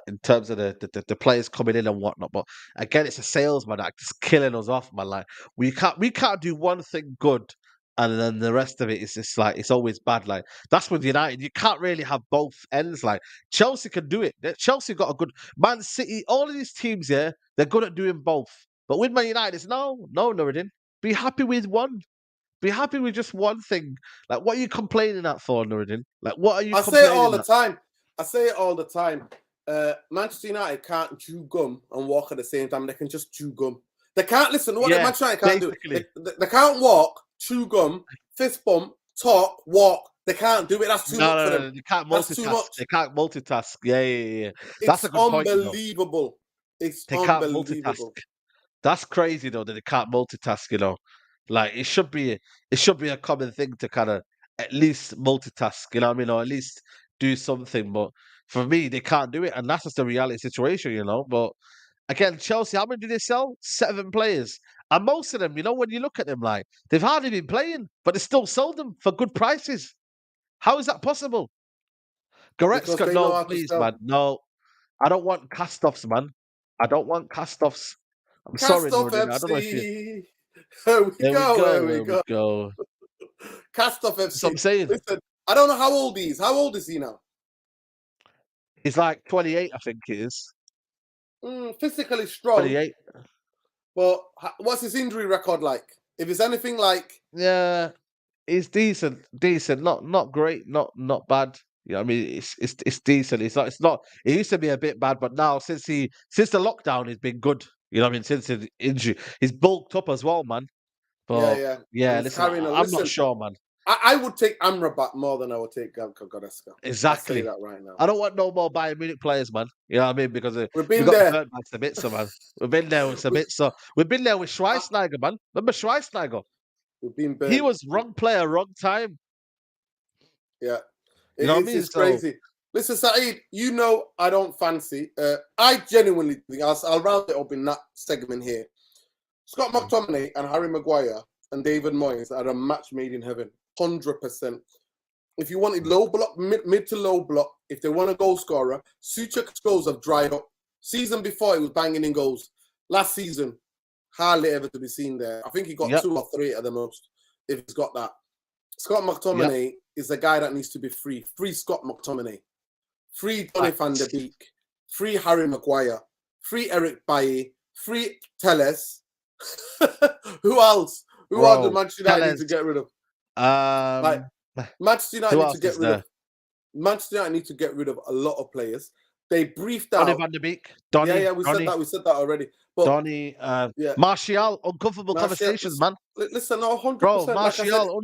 in terms of the players coming in and whatnot. But again, it's a salesman that's killing us off, man. Like we can't do one thing good and then the rest of it is just like it's always bad. Like that's with United. You can't really have both ends. Like Chelsea can do it. Chelsea got a good Man City, all of these teams, yeah, they're good at doing both. But with Man United, it's no, Nuruddin. Be happy with one. Be happy with just one thing. Like, what are you complaining at for, Nuruddin? Like, what are you I say it all complaining the at? time. I say it all the time. Manchester United can't chew gum and walk at the same time. They can just chew gum. They can't listen. What Yeah, Manchester United can't do. basically. They can't walk, chew gum, fist bump, talk, walk. They can't do it. That's too No, much for no, them. no, they can't That's too multitask. They much. can't multitask. Yeah, yeah, yeah, yeah. That's a It's good point, you know. unbelievable. It's They can't multitask. unbelievable. That's crazy though that they can't multitask, you know. Like it should be a common thing to kind of at least multitask, you know what I mean, or at least do something. But for me, they can't do it, and that's just the reality situation, you know. But again, Chelsea, how many did they sell? 7 players. And most of them, you know, when you look at them, like they've hardly been playing, but they still sold them for good prices. How is that possible? Because Goretzka, they know no, how to please, sell. man. No, I don't want cast-offs, man. I don't want cast-offs. I'm sorry, Cast off Nordin. I don't know if you. FC. Here we There we go. go. Here we There we go. go. Cast off That's what FC. I'm saying. Listen, I don't know how old he is. How old is he now? He's like 28, I think it is. Physically strong, 28. but what's his injury record like? If it's anything like, Yeah, he's decent. Decent. Not great. Not bad. You know what I mean? It's decent. It's not. It used to be a bit bad, but now since the lockdown, he's been good. You know what I mean? Since his injury, he's bulked up as well, man. yeah, But yeah, and yeah, he's listen, carrying a. I'm not Listen, sure, man. I would take Amrabat more than I would take Goretzka. I'll say Exactly. that right now. I don't want no more Bayern Munich players, man. You know what I mean? Because We've we been got there. burnt by Sabitzer, man. We've been there with Sabitzer. We've been there with Schweinsteiger, man. Remember Schweinsteiger? We've been He burnt. was wrong player, wrong time. Yeah, You know what I mean? it's So crazy. Listen, Saeed, you know I don't fancy. I genuinely think I'll round it up in that segment here. Scott McTominay and Harry Maguire and David Moyes are a match made in heaven, 100%. If you wanted low block, mid to low block, if they want a goal scorer, Suchek's goals have dried up. Season before, he was banging in goals. Last season, hardly ever to be seen there. I think he got yep, 2 or 3 at the most, if he's got that. Scott yep. McTominay is the guy that needs to be free. Free Scott McTominay. Free Donny van der Beek. Free Harry Maguire. Free Eric Bailly. Free Telles. Who else? Who else do Manchester United need to get rid of? Like, Manchester United who need else to get is rid there? of. Manchester United need to get rid of a lot of players. They briefed Donny out. van der Beek. Donny. Yeah, we said that already. But Donny. yeah, Martial. Uncomfortable Martial, conversations, man. listen, no, 100%. Bro, Like I said, Martial.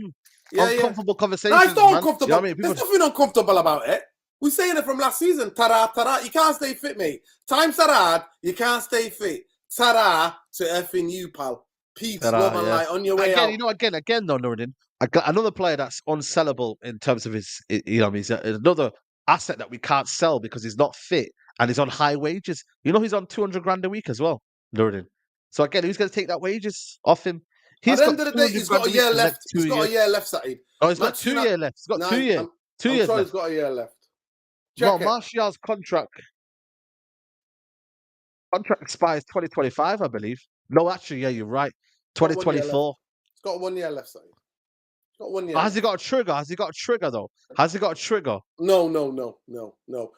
yeah. Uncomfortable No, conversations, it's not man. uncomfortable. You know what I mean? There's nothing uncomfortable about it. We're saying it from last season. Ta-da. You can't stay fit, mate. Times are hard. You can't stay fit. Ta-da to effing you, pal. Peace, love, and light on your way again, out. you know, again, though, Nuruddin, I got another player that's unsellable in terms of his, you know, he's another asset that we can't sell because he's not fit and he's on high wages. You know, he's on 200 grand a week as well, Nuruddin. So again, who's going to take that wages off him? At He's the got end of the day, 200 he's grand got a a week year for the left. next He's 2 got a years. year left, Saeed. Oh, he's got Manchester 2 United. years left. He's got Nah, 2 years. I'm 2 I'm years sure left. he's got a year left. No, Check it. Martial's contract expires 2025, I believe. No, actually, yeah, you're right. Got 1 year left. 2024. He's got 1 year left, Saeed. He's got 1 year Oh, has left. he got a trigger? Has he got a trigger though? Has he got a trigger? No.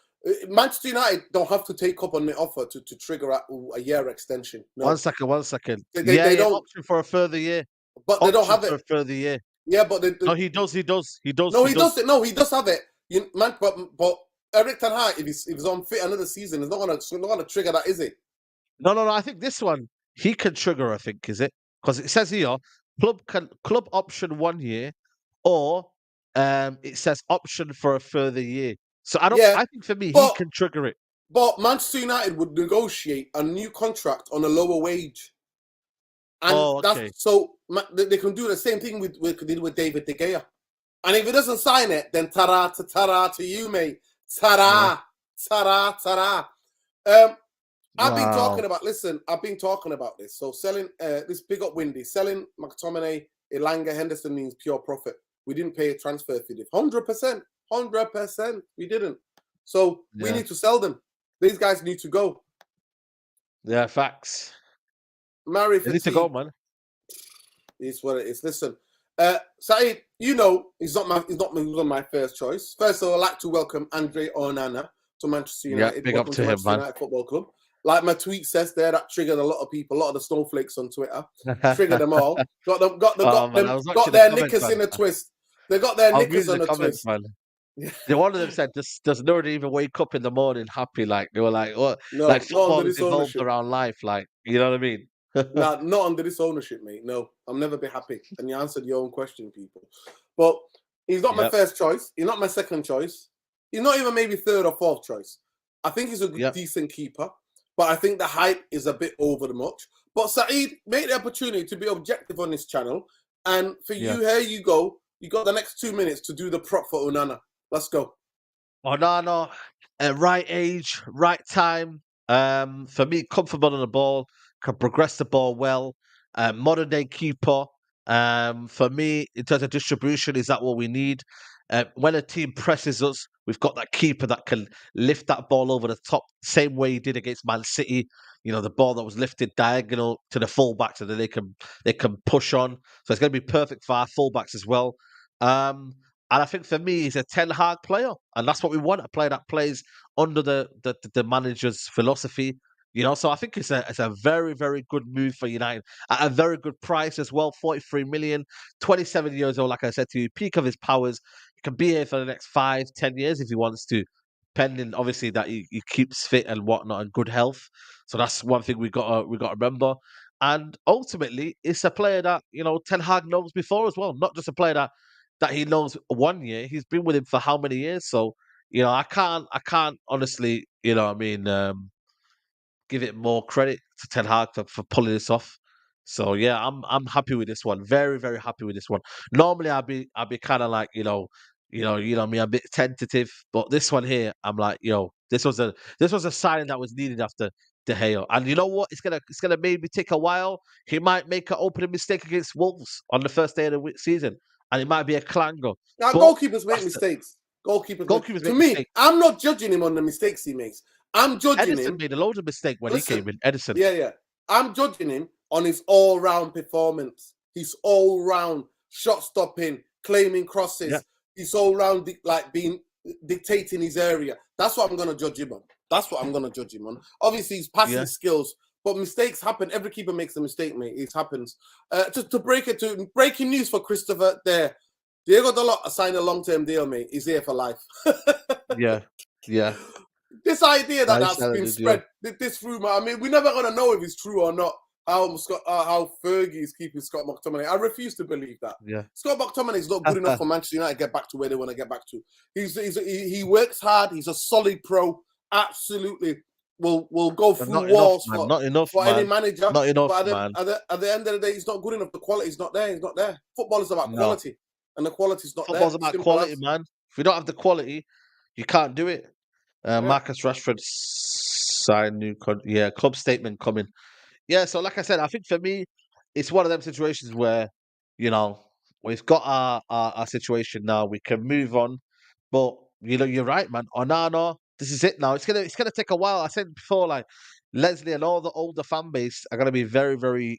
Manchester United don't have to take up on the offer to trigger a year extension. No, 1 second. they Yeah, don't. option for a further year. But they don't Option have for it. a further year. Yeah, but No, he does. No, he does. No, he does have it. But Eric Ten Hag, if he's unfit another season, it's not gonna trigger that, is it? No. I think this one he can trigger. I think is it because it says here club option 1 year, or it says option for a further year. So I don't. Yeah, I think for me he but- can trigger it. But Manchester United would negotiate a new contract on a lower wage, and Okay. they can do the same thing with David De Gea. And if he doesn't sign it, then ta-ra to you, mate. Ta-ra. I've been talking about. Listen, I've been talking about this. So selling this big up Windy, selling McTominay, Elanga, Henderson means pure profit. We didn't pay a transfer fee. 100%. We didn't. So we need to sell them. These guys need to go. Yeah, facts. Marry They need to go, man. It's what it is. Listen, Saeed, you know he's not my first choice. First of all, I'd like to welcome Andre Onana to Manchester United. Yeah, big up to him, man. United Football Club. Like my tweet says there, that triggered a lot of people, a lot of the snowflakes on Twitter. Triggered them all. Got their knickers in a twist. They got their knickers in a twist. Man. One of them said, "Does nobody even wake up in the morning happy?" Like they were like, "What? No, like football is evolved around life, like you know what I mean?" Nah, not under this ownership, mate. No, I'll never be happy. And you answered your own question, people. But he's not my first choice. He's not my second choice. He's not even maybe third or fourth choice. I think he's a decent keeper, but I think the hype is a bit over the much. But Saeed, make the opportunity to be objective on this channel. And for you, here you go. You got the next 2 minutes to do the prop for Onana. Let's go. Onana, right age, right time. For me, comfortable on the ball, can progress the ball well. Modern day keeper. For me, in terms of distribution, is that what we need? When a team presses us, we've got that keeper that can lift that ball over the top, same way he did against Man City. You know, the ball that was lifted diagonal to the fullbacks, so that they can push on. So it's going to be perfect for our fullbacks as well. And I think for me, he's a Ten Hag player, and that's what we want, a player that plays under the manager's philosophy. You know, so I think it's a very, very good move for United at a very good price as well. 43 million, 27 years old, like I said to you, peak of his powers. He can be here for the next 5-10 years if he wants to, pending obviously that he keeps fit and whatnot and good health. So that's one thing we got to remember. And ultimately, it's a player that Ten Hag knows before as well, not just a player that he knows 1 year. He's been with him for how many years? So I can't honestly, give it more credit to Ten Hag for pulling this off. So yeah, I'm happy with this one. Very, very happy with this one. Normally I'd be kind of like, me, I'm a bit tentative, but this one here, I'm like, this was a sign that was needed after De Gea. And you know what? It's gonna maybe take a while. He might make an opening mistake against Wolves on the first day of the season, and it might be a clanger. Now, goalkeepers make mistakes. Goalkeepers to me, I'm not judging him on the mistakes he makes. I'm judging Edison him. made a load of mistake when he came in. Edison. Yeah. I'm judging him on his all-round performance. He's all-round shot stopping, claiming crosses. Yeah. He's all-round dictating his area. That's what I'm going to judge him on. Obviously, his passing skills, but mistakes happen. Every keeper makes a mistake, mate. It happens. To break it to breaking news for Christopher there. Diego Dalot signed a long-term deal, mate. He's here for life. Yeah. This idea that's been spread, this rumor, I mean, we're never going to know if it's true or not, how Fergie is keeping Scott McTominay. I refuse to believe that. Yeah. Scott McTominay is not good enough for Manchester United to get back to where they want to get back to. He works hard. He's a solid pro. Absolutely. Will go through walls for any manager. Not enough, man. At the end of the day, he's not good enough. The quality's not there. He's not there. Football is about quality. And the quality's not Football's there. Football's about quality, man. If you don't have the quality, you can't do it. Marcus Rashford signed new club statement coming. Yeah, so like I said, I think for me, it's one of them situations where, you know, we've got our situation now. We can move on, but you're right, man. Onana, this is it now. It's gonna take a while. I said before, like Leslie and all the older fan base are gonna be very, very,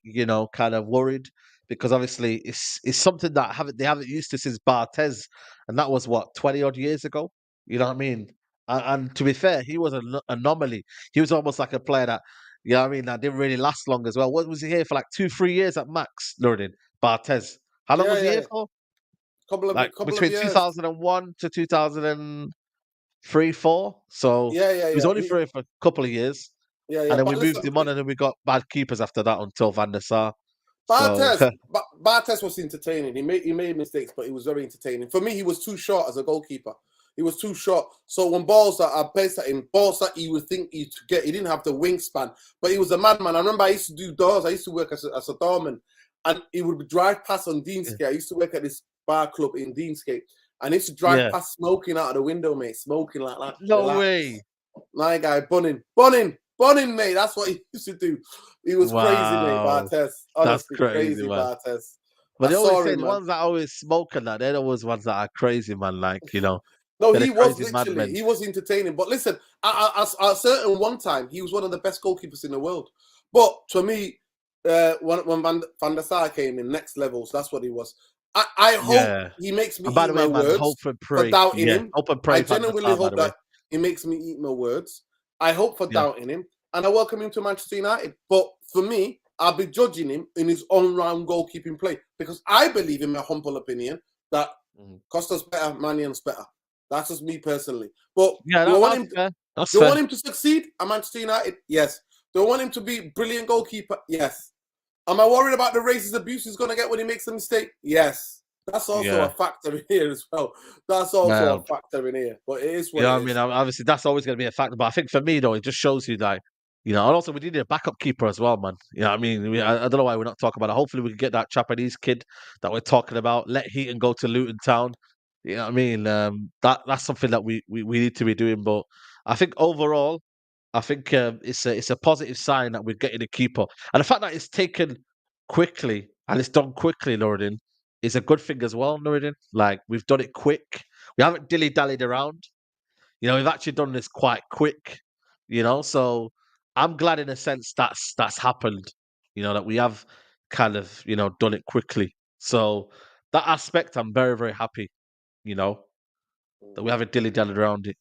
kind of worried because obviously it's something that they haven't used to since Barthez, and that was what 20 odd years ago. You know what I mean? And to be fair, he was an anomaly. He was almost like a player that that didn't really last long as well. What was he here for like 2, 3 years at max, Nuruddin? Barthez. How long was he here Yeah. for? Like Couple of between years. 2001 to 2003, 4. So he was Yeah. only for a couple of years. Yeah. And then we But moved listen, him on and then we got bad keepers after that until Van der Sar. So Barthez was entertaining. He made mistakes, but he was very entertaining. For me, he was too short as a goalkeeper. He was too short. So when balls that are placed at him, balls that he would think he'd get, he didn't have the wingspan. But he was a madman. I remember I used to do doors. I used to work as a doorman, and he would drive past on Deansgate. I used to work at this bar club in Deansgate, and he used to drive yeah. past smoking out of the window, mate. Smoking like that. No Relax. way. My guy, bunning, mate. That's what he used to do. He was crazy, mate. Wow. Barthez, That's honestly, crazy, crazy man. Barthez. But I they always saw say him, the man. ones that always smoke and that, they're always ones that are crazy, man. Like, No, they're the he was crazy literally, madmen. he was entertaining. But listen, at a certain one time, he was one of the best goalkeepers in the world. But to me, when Van der Sar came in, next levels, that's what he was. I hope he makes me And by eat the my way, man, words hope and for pray. doubting Yeah, him. hope and I pray Van der genuinely Sar, by hope the way. that he makes me eat my words. I hope for Yeah. doubting him. And I welcome him to Manchester United. But for me, I'll be judging him in his own round goalkeeping play. Because I believe, in my humble opinion, that Costa's better, Manion's better. That's just me personally. But Yeah, do I want that's him? fair. That's Do I fair. want him to succeed at Manchester United? Yes. Do I want him to be a brilliant goalkeeper? Yes. Am I worried about the racist abuse he's going to get when he makes a mistake? Yes. That's also a factor in here as well. That's also a factor in here. But it is what it is. Obviously that's always going to be a factor. But I think for me though, it just shows you that, and also we need a backup keeper as well, man. You know what I mean? I don't know why we're not talking about it. Hopefully we can get that Japanese kid that we're talking about. Let Heaton go to Luton Town. You know what I mean? That's something that we need to be doing. But I think overall, I think it's a positive sign that we're getting a keeper, and the fact that it's taken quickly and it's done quickly, Nuruddin, is a good thing as well, Nuruddin. Like we've done it quick. We haven't dilly dallied around. We've actually done this quite quick. So I'm glad in a sense that's happened. That we have kind of done it quickly. So that aspect, I'm very very happy. That we haven't dilly dallied around it.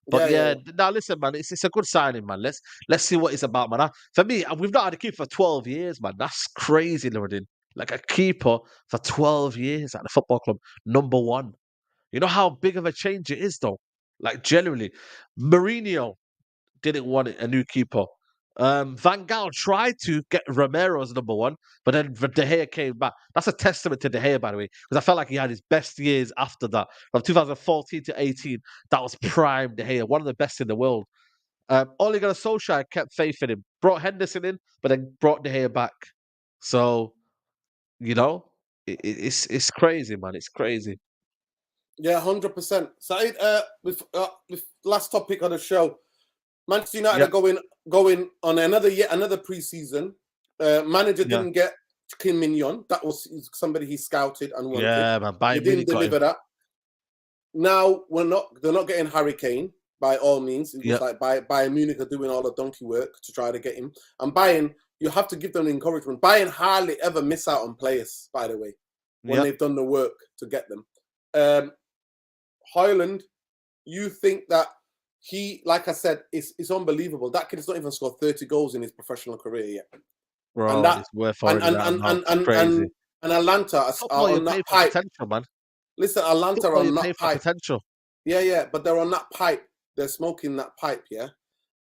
But Yeah. now listen, man, it's a good signing, man. Let's see what it's about, man. For me, we've not had a keeper for 12 years, man. That's crazy, Lordin. Like a keeper for 12 years at the football club, number one. You know how big of a change it is, though. Like generally, Mourinho didn't want a new keeper. Van Gaal tried to get Romero as number one, but then De Gea came back. That's a testament to De Gea, by the way, because I felt like he had his best years after that. From 2014 to 18, that was prime De Gea, one of the best in the world. Ole Gunnar Solskjaer kept faith in him, brought Henderson in, but then brought De Gea back. So, it's crazy, man. It's crazy. Yeah, 100%. Saeed, with last topic on the show, Manchester United are going on another preseason. Manager didn't get Kim Min-yon. That was somebody he scouted and wanted. Yeah, man. They didn't deliver that. Now they're not getting Harry Kane by all means. It was like Bayern Munich are doing all the donkey work to try to get him. And Bayern, you have to give them encouragement. Bayern hardly ever miss out on players, by the way, when they've done the work to get them. Hojlund, you think that he, like I said, is unbelievable. That kid has not even scored 30 goals in his professional career yet. Bro, and that, it's worth and Atlanta are on that pipe. Man. Listen, Atlanta are on that pipe. Potential. Yeah, but they're on that pipe. They're smoking that pipe, yeah?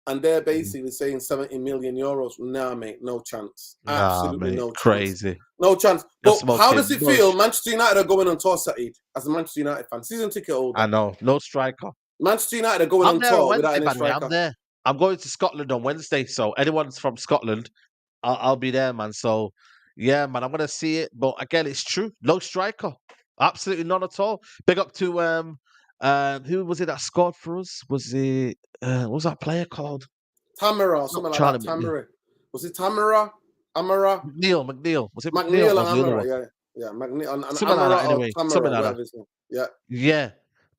And they're basically saying 70 million euros. Nah, mate, no chance. Absolutely no chance. Crazy. No chance. But how does it feel? Manchester United are going on tour, Saeed, as a Manchester United fan. Season ticket holder. I know. No striker. Manchester United are going on tour without any striker. I'm there. I'm going to Scotland on Wednesday. So anyone's from Scotland, I'll be there, man. So, yeah, man, I'm going to see it. But again, it's true. No striker. Absolutely none at all. Big up to who was it that scored for us? Was it what was that player called? Tamara or something like that. Tamara. Was it Tamara? Amara? McNeil. Was it McNeil McNeil or and the other Amara, one? yeah. Yeah, McNeil and Something like Amara that or anyway. Tamara, Something like that. whatever his name. Yeah. Yeah.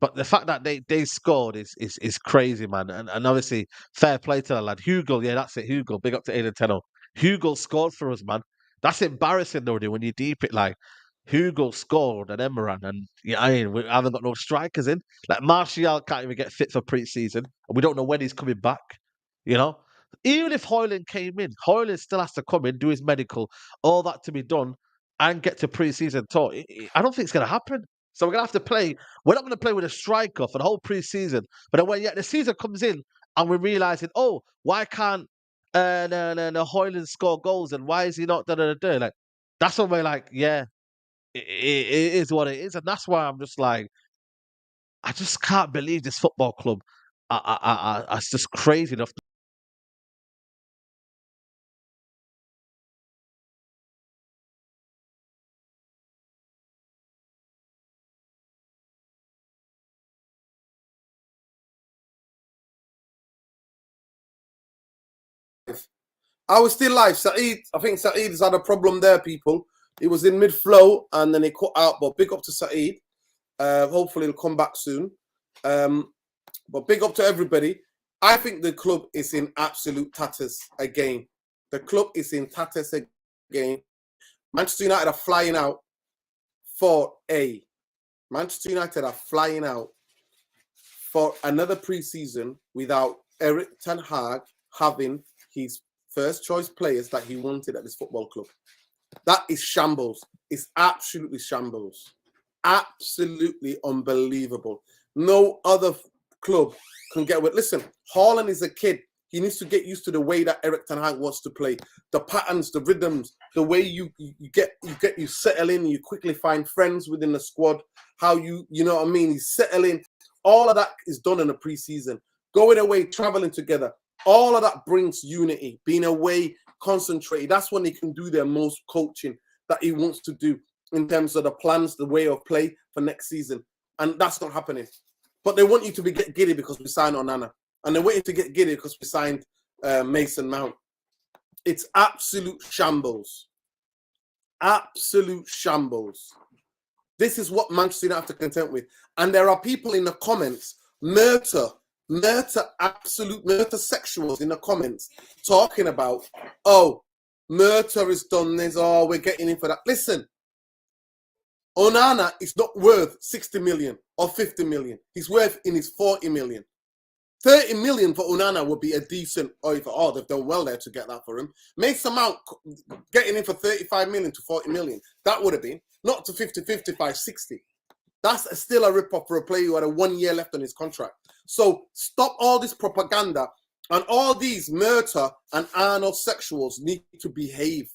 But the fact that they scored is crazy, man. And obviously, fair play to the lad. Hugo, yeah, that's it. Hugo, big up to Aiden Tenno. Hugo scored for us, man. That's embarrassing, though, when you deep it. Like, Hugo scored and Emeran, and yeah, I mean, we haven't got no strikers in. Like, Martial can't even get fit for pre-season, and we don't know when he's coming back. You know? Even if Hojlund came in, Hojlund still has to come in, do his medical, all that to be done, and get to pre-season talk. I don't think it's going to happen. So we're going to have to play. We're not going to play with a striker for the whole pre-season. But then when the season comes in and we're realizing, oh, why can't Hojlund score goals and why is he not da? Like, that's when we're like, yeah, it is what it is. And that's why I'm just like, I just can't believe this football club. It's just crazy enough. I was still live. Saeed, I think Saeed has had a problem there, people. He was in mid-flow and then he cut out, but big up to Saeed. Hopefully he'll come back soon. But big up to everybody. I think the club is in absolute tatters again. The club is in tatters again. Manchester United are flying out for Manchester United are flying out for another pre-season without Erik ten Hag having his first choice players that he wanted at this football club. That is shambles. It's absolutely shambles. Absolutely unbelievable. No other club can get with. Listen, Haaland is a kid. He needs to get used to the way that Erik ten Hag wants to play, the patterns, the rhythms, the way you settle in, you quickly find friends within the squad. How you know what I mean? You settle in. All of that is done in the preseason. Going away, traveling together. All of that brings unity. Being away, concentrated. That's when he can do their most coaching that he wants to do in terms of the plans, the way of play for next season. And that's not happening. But they want you to get giddy because we signed Onana. And they want you to get giddy because we signed Mason Mount. It's absolute shambles. Absolute shambles. This is what Manchester United have to contend with. And there are people in the comments, absolute sexuals in the comments talking about, oh, Murta has done this, oh, we're getting in for that. Listen, Onana is not worth 60 million or 50 million. He's worth in his 40 million. 30 million for Onana would be a decent, they've done well there to get that for him. Mason Mount getting in for 35 million to 40 million. That would have been, not to 50, 55, 60. That's still a rip-off for a player who had a 1 year left on his contract. So stop all this propaganda, and all these Murta and Arnold sexuals need to behave,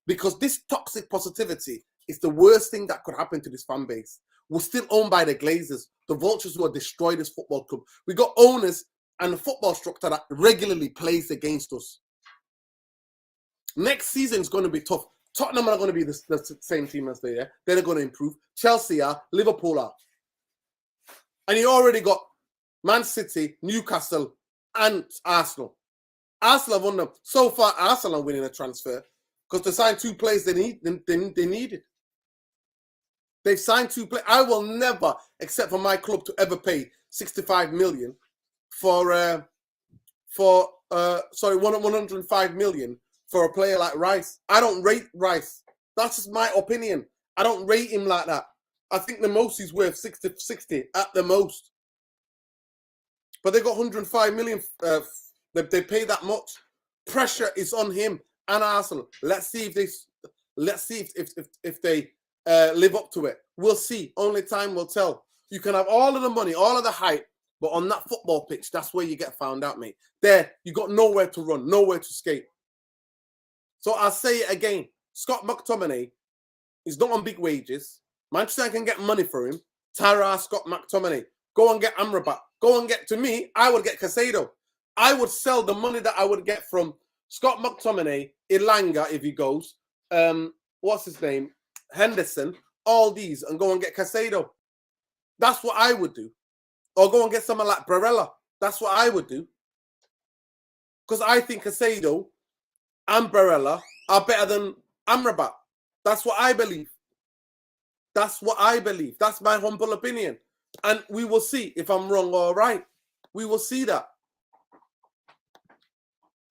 because this toxic positivity is the worst thing that could happen to this fan base. We're still owned by the Glazers, the vultures who have destroyed this football club. We got owners and a football structure that regularly plays against us. Next season is going to be tough. Tottenham are going to be the same team as they are. They're going to improve. Chelsea are, Liverpool are. And you already got Man City, Newcastle, and Arsenal. Arsenal have won them. So far, Arsenal are winning a transfer because they signed 2 players they needed. They've signed 2 players. I will never, except for my club, to ever pay 65 million for 105 million for a player like Rice. I don't rate Rice. That's just my opinion. I don't rate him like that. I think the most he's worth 60 at the most. But they got 105 million. They pay that much. Pressure is on him and Arsenal. Let's see if they live up to it. We'll see. Only time will tell. You can have all of the money, all of the hype, but on that football pitch, that's where you get found out, mate. There, you got nowhere to run, nowhere to escape. So I'll say it again. Scott McTominay is not on big wages. Manchester can get money for him. Tara, Scott McTominay. Go and get Amrabat. Go and get, to me, I would get Casado. I would sell the money that I would get from Scott McTominay, Elanga, if he goes, what's his name? Henderson, all these, and go and get Casado. That's what I would do. Or go and get someone like Barella. That's what I would do. Because I think Casado and Barella are better than Amrabat. That's what I believe. That's what I believe. That's my humble opinion. And we will see if I'm wrong or right. We will see that.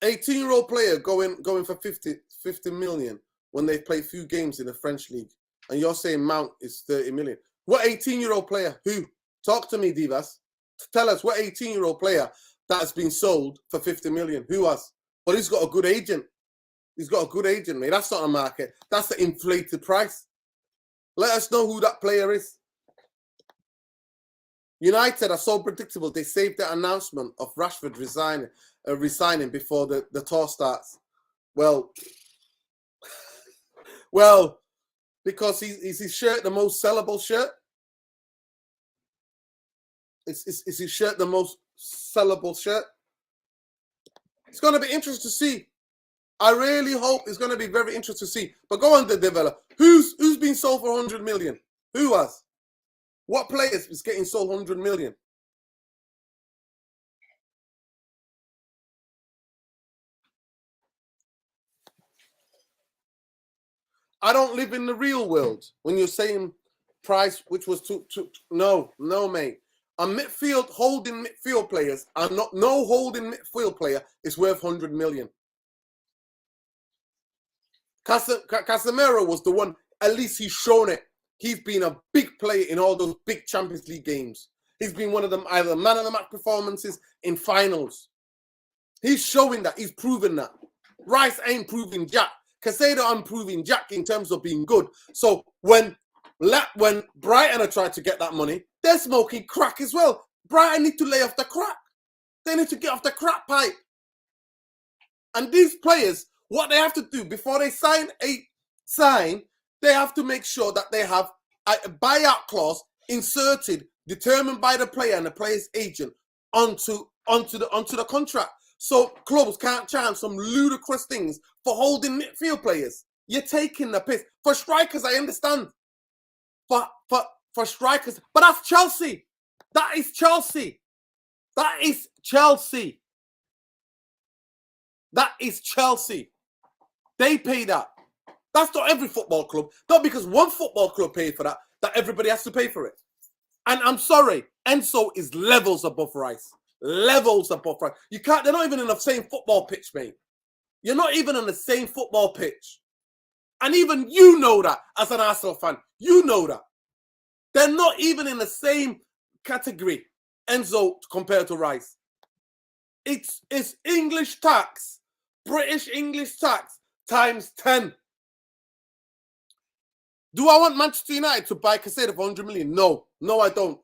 18-year-old player going for 50 million when they've played few games in the French league. And you're saying Mount is 30 million. What 18-year-old player? Who? Talk to me, Divas. Tell us what 18-year-old player that has been sold for 50 million. Who has? But he's got a good agent. He's got a good agent, mate. That's not a market. That's the inflated price. Let us know who that player is. United are so predictable. They saved the announcement of Rashford resigning before the tour starts. Well, because is his shirt the most sellable shirt? Is his shirt the most sellable shirt? It's going to be interesting to see. I really hope it's going to be very interesting to see. But go on, the developer. Who's been sold for 100 million? Who has? What players is getting sold 100 million? I don't live in the real world. When you're saying price, which was no, mate. A midfield holding midfield players are not. No holding midfield player is worth 100 million. Casemiro was the one. At least he's shown it. He's been a big player in all those big Champions League games. He's been one of them, either man of the match performances in finals. He's showing that. He's proven that. Rice ain't proving jack. Casado I'm proving jack in terms of being good. So when Brighton are trying to get that money, they're smoking crack as well. Brighton need to lay off the crack. They need to get off the crack pipe. And these players, what they have to do before they sign, they have to make sure that they have a buyout clause inserted, determined by the player and the player's agent onto the contract. So clubs can't charge some ludicrous things for holding midfield players. You're taking the piss. For strikers, I understand. For strikers, but that's Chelsea. That is Chelsea. That is Chelsea. That is Chelsea. They pay that. That's not every football club. Not because one football club paid for that everybody has to pay for it. And I'm sorry, Enzo is levels above Rice. Levels above Rice. You can't. They're not even in the same football pitch, mate. You're not even on the same football pitch. And even you know that as an Arsenal fan. You know that. They're not even in the same category, Enzo, compared to Rice. It's English tax, British English tax times 10. Do I want Manchester United to buy Casado for 100 million? No. No, I don't.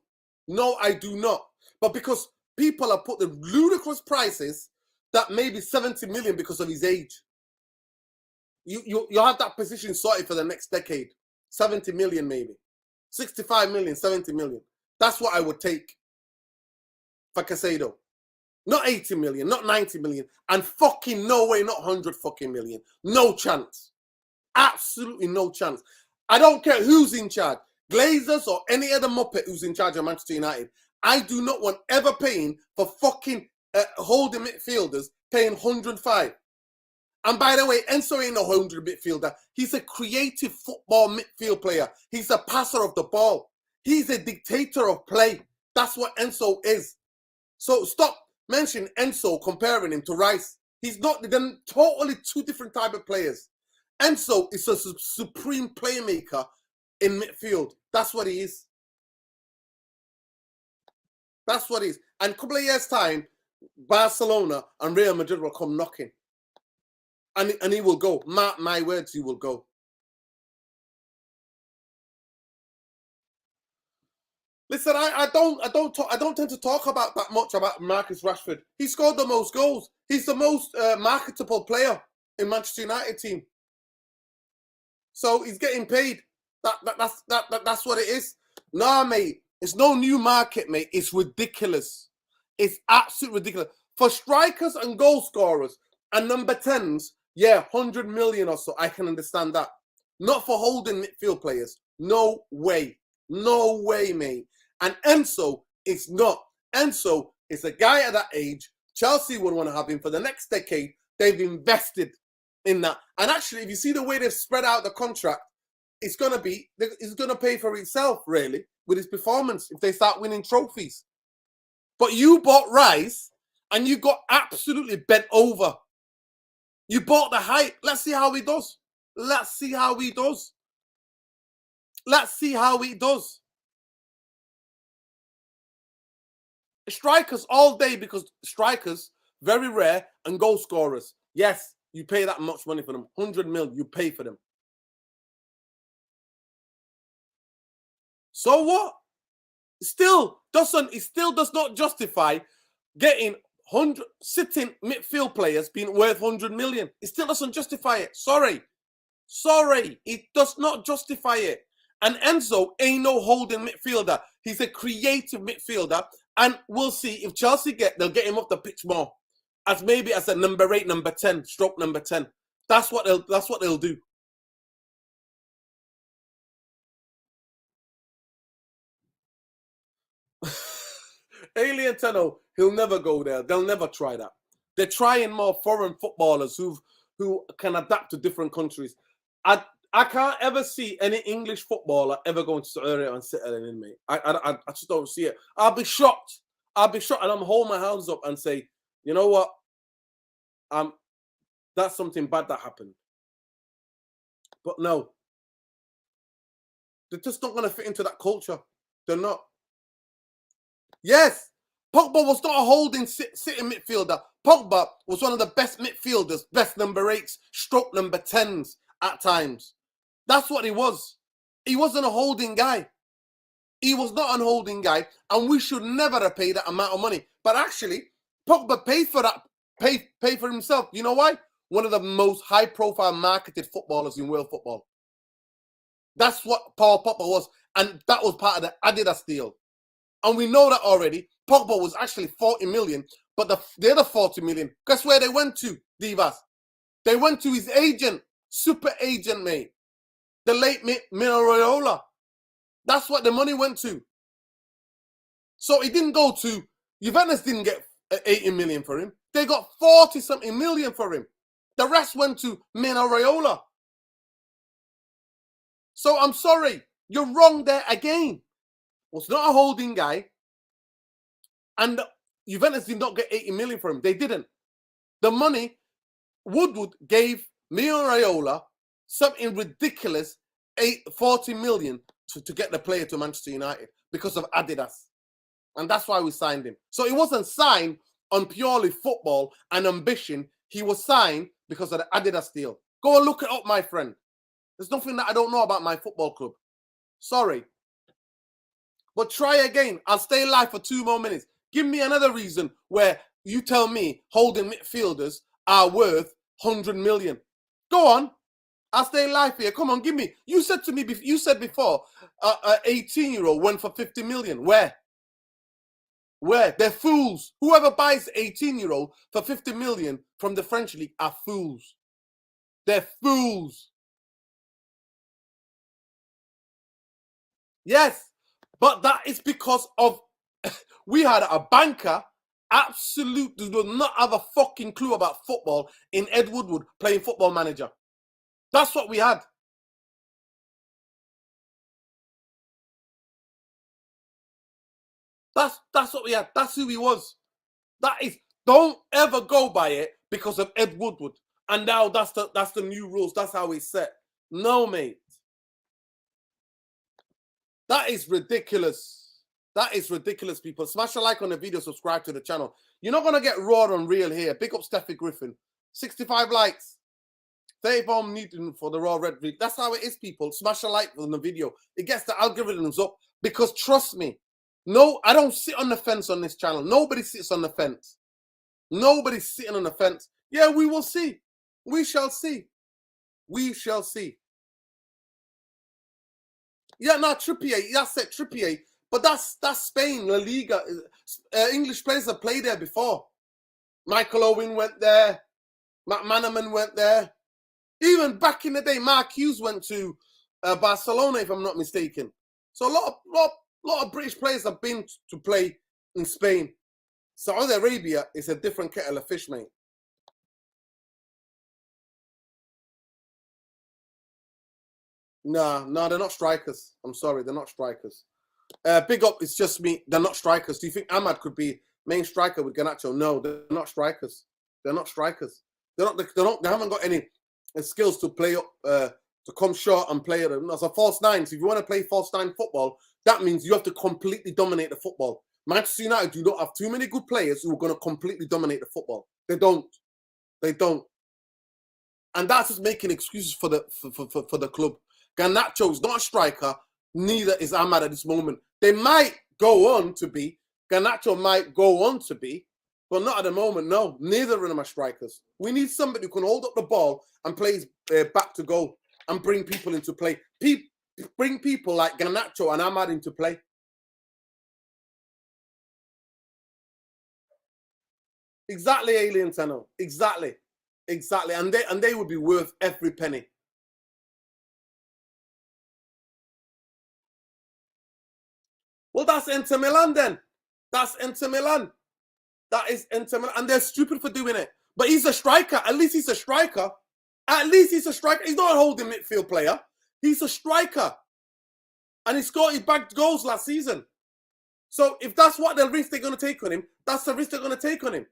No, I do not. But because people have put the ludicrous prices that may be 70 million because of his age. You have that position sorted for the next decade. 70 million maybe. 65 million, 70 million. That's what I would take for Casado. Not 80 million, not 90 million. And fucking no way, not 100 fucking million. No chance. Absolutely no chance. I don't care who's in charge. Glazers or any other muppet who's in charge of Manchester United. I do not want ever paying for fucking holding midfielders paying 105. And by the way, Enzo ain't no 100 midfielder. He's a creative football midfield player. He's a passer of the ball. He's a dictator of play. That's what Enzo is. So stop mentioning Enzo, comparing him to Rice. He's not. They're totally two different type of players. Enzo is a supreme playmaker in midfield. That's what he is. That's what he is. And a couple of years' time, Barcelona and Real Madrid will come knocking. And he will go. Mark my words, he will go. Listen, I don't tend to talk about that much about Marcus Rashford. He scored the most goals. He's the most marketable player in Manchester United team. So he's getting paid. That's what it is. Nah, mate. It's no new market, mate. It's ridiculous. It's absolutely ridiculous. For strikers and goal scorers and number 10s, yeah, 100 million or so. I can understand that. Not for holding midfield players. No way. No way, mate. And Enzo is not. Enzo is a guy at that age. Chelsea would want to have him for the next decade. They've invested. in that. And actually, if you see the way they've spread out the contract, it's going to pay for itself, really, with his performance if they start winning trophies. But you bought Rice and you got absolutely bent over. You bought the hype. Let's see how he does. Let's see how he does. Let's see how he does. Strikers all day, because strikers, very rare, and goal scorers. Yes, you pay that much money for them. 100 mil, you pay for them. So what? It still does not justify getting sitting midfield players being worth 100 million. It still doesn't justify it. Sorry. It does not justify it. And Enzo ain't no holding midfielder. He's a creative midfielder. And we'll see if Chelsea they'll get him off the pitch more. As maybe as a number 8, number 10, stroke number 10. That's what they'll do. Alien Tenno, he'll never go there. They'll never try that. They're trying more foreign footballers who can adapt to different countries. I can't ever see any English footballer ever going to Saudi Arabia and settling in, mate. I just don't see it. I'll be shocked. And I'm holding my hands up and say, you know what? That's something bad that happened. But no. They're just not going to fit into that culture. They're not. Yes, Pogba was not a holding sitting midfielder. Pogba was one of the best midfielders, best number 8s, stroke number 10s at times. That's what he was. He wasn't a holding guy. He was not a holding guy, and we should never have paid that amount of money. But actually, Pogba paid for that, pay for himself. You know why? One of the most high-profile marketed footballers in world football. That's what Paul Pogba was, and that was part of the Adidas deal. And we know that already. Pogba was actually 40 million, but the other 40 million, guess where they went to, Divas? They went to his agent, super agent, mate. The late Mino Raiola. That's what the money went to. So it didn't go to, Juventus didn't get 80 million for him. They got 40-something million for him. The rest went to Mino Raiola. So I'm sorry, you're wrong there again. Was not a holding guy, and Juventus did not get 80 million for him. They didn't. The money, Woodward gave Mino Raiola something ridiculous, 40 million to get the player to Manchester United because of Adidas. And that's why we signed him. So he wasn't signed on purely football and ambition. He was signed because of the Adidas deal. Go and look it up, my friend. There's nothing that I don't know about my football club. Sorry. But try again. I'll stay live for 2 more minutes. Give me another reason where you tell me holding midfielders are worth 100 million. Go on. I'll stay live here. Come on, give me. You said to me, you said before, an 18-year-old went for 50 million. Where? They're fools. Whoever buys 18-year-old for 50 million from the French league are fools. They're fools. Yes. But that is because of we had a banker absolutely does not have a fucking clue about football in Ed Woodward playing Football Manager. That's what we had. That's what we had. That's who he was. That is, don't ever go by it because of Ed Woodward. And now that's the new rules. That's how it's set. No, mate. That is ridiculous. That is ridiculous, people. Smash a like on the video, subscribe to the channel. You're not going to get raw and real here. Big up Steffi Griffin. 65 likes. 34 needed for the raw red video. That's how it is, people. Smash a like on the video. It gets the algorithms up. Because trust me, no, I don't sit on the fence on this channel. Nobody sits on the fence. Nobody's sitting on the fence. Yeah, we will see. We shall see. We shall see. Yeah, no, Trippier. That's it, Trippier. But that's Spain, La Liga. English players have played there before. Michael Owen went there. McManaman went there. Even back in the day, Mark Hughes went to Barcelona, if I'm not mistaken. So a lot of British players have been to play in Spain. Saudi Arabia is a different kettle of fish, mate. No, they're not strikers. I'm sorry, they're not strikers. Big up, it's just me. They're not strikers. Do you think Ahmad could be main striker with Garnacho? No, they're not strikers. They're not strikers. They haven't got any skills to play up, to come short and play them. As a false nine, so if you want to play false nine football, that means you have to completely dominate the football. Manchester United do not have too many good players who are going to completely dominate the football. They don't. They don't. And that's just making excuses for the club. Garnacho is not a striker. Neither is Ahmad at this moment. They might go on to be. Garnacho might go on to be, but not at the moment. No, neither of them are strikers. We need somebody who can hold up the ball and play back to goal and bring people into play. Bring people like Garnacho and Ahmad into play. Exactly, Alien Tenno. Exactly. Exactly. And they would be worth every penny. Well, that's Inter Milan then. That's Inter Milan. That is Inter Milan. And they're stupid for doing it. But he's a striker. At least he's a striker. At least he's a striker. He's not a holding midfield player. He's a striker. And he bagged goals last season. So if that's what the risk they're going to take on him, that's the risk they're going to take on him.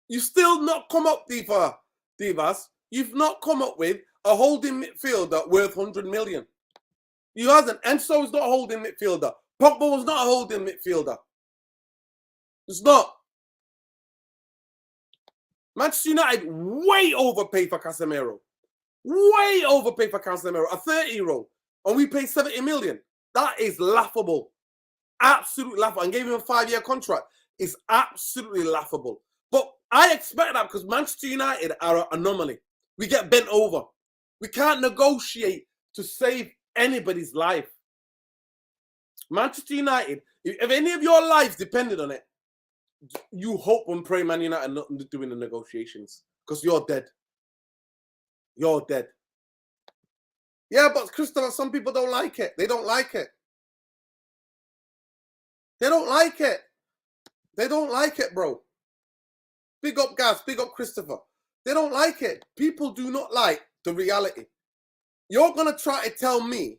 You still not come up, Divas. You've not come up with a holding midfielder worth 100 million. You hasn't. Enzo is not a holding midfielder. Pogba was not a holding midfielder. It's not. Manchester United way overpaid for Casemiro. Way overpaid for Casemiro. A 30-year-old. And we paid 70 million. That is laughable. Absolutely laughable. And gave him a 5-year contract. It's absolutely laughable. But I expect that because Manchester United are an anomaly. We get bent over. We can't negotiate to save anybody's life. Manchester United, if any of your lives depended on it, you hope and pray Man United are not doing the negotiations because you're dead. You're dead. Yeah, but Christopher, some people don't like it. They don't like it. They don't like it. They don't like it, bro. Big up, Gaz. Big up, Christopher. They don't like it. People do not like the reality. You're going to try to tell me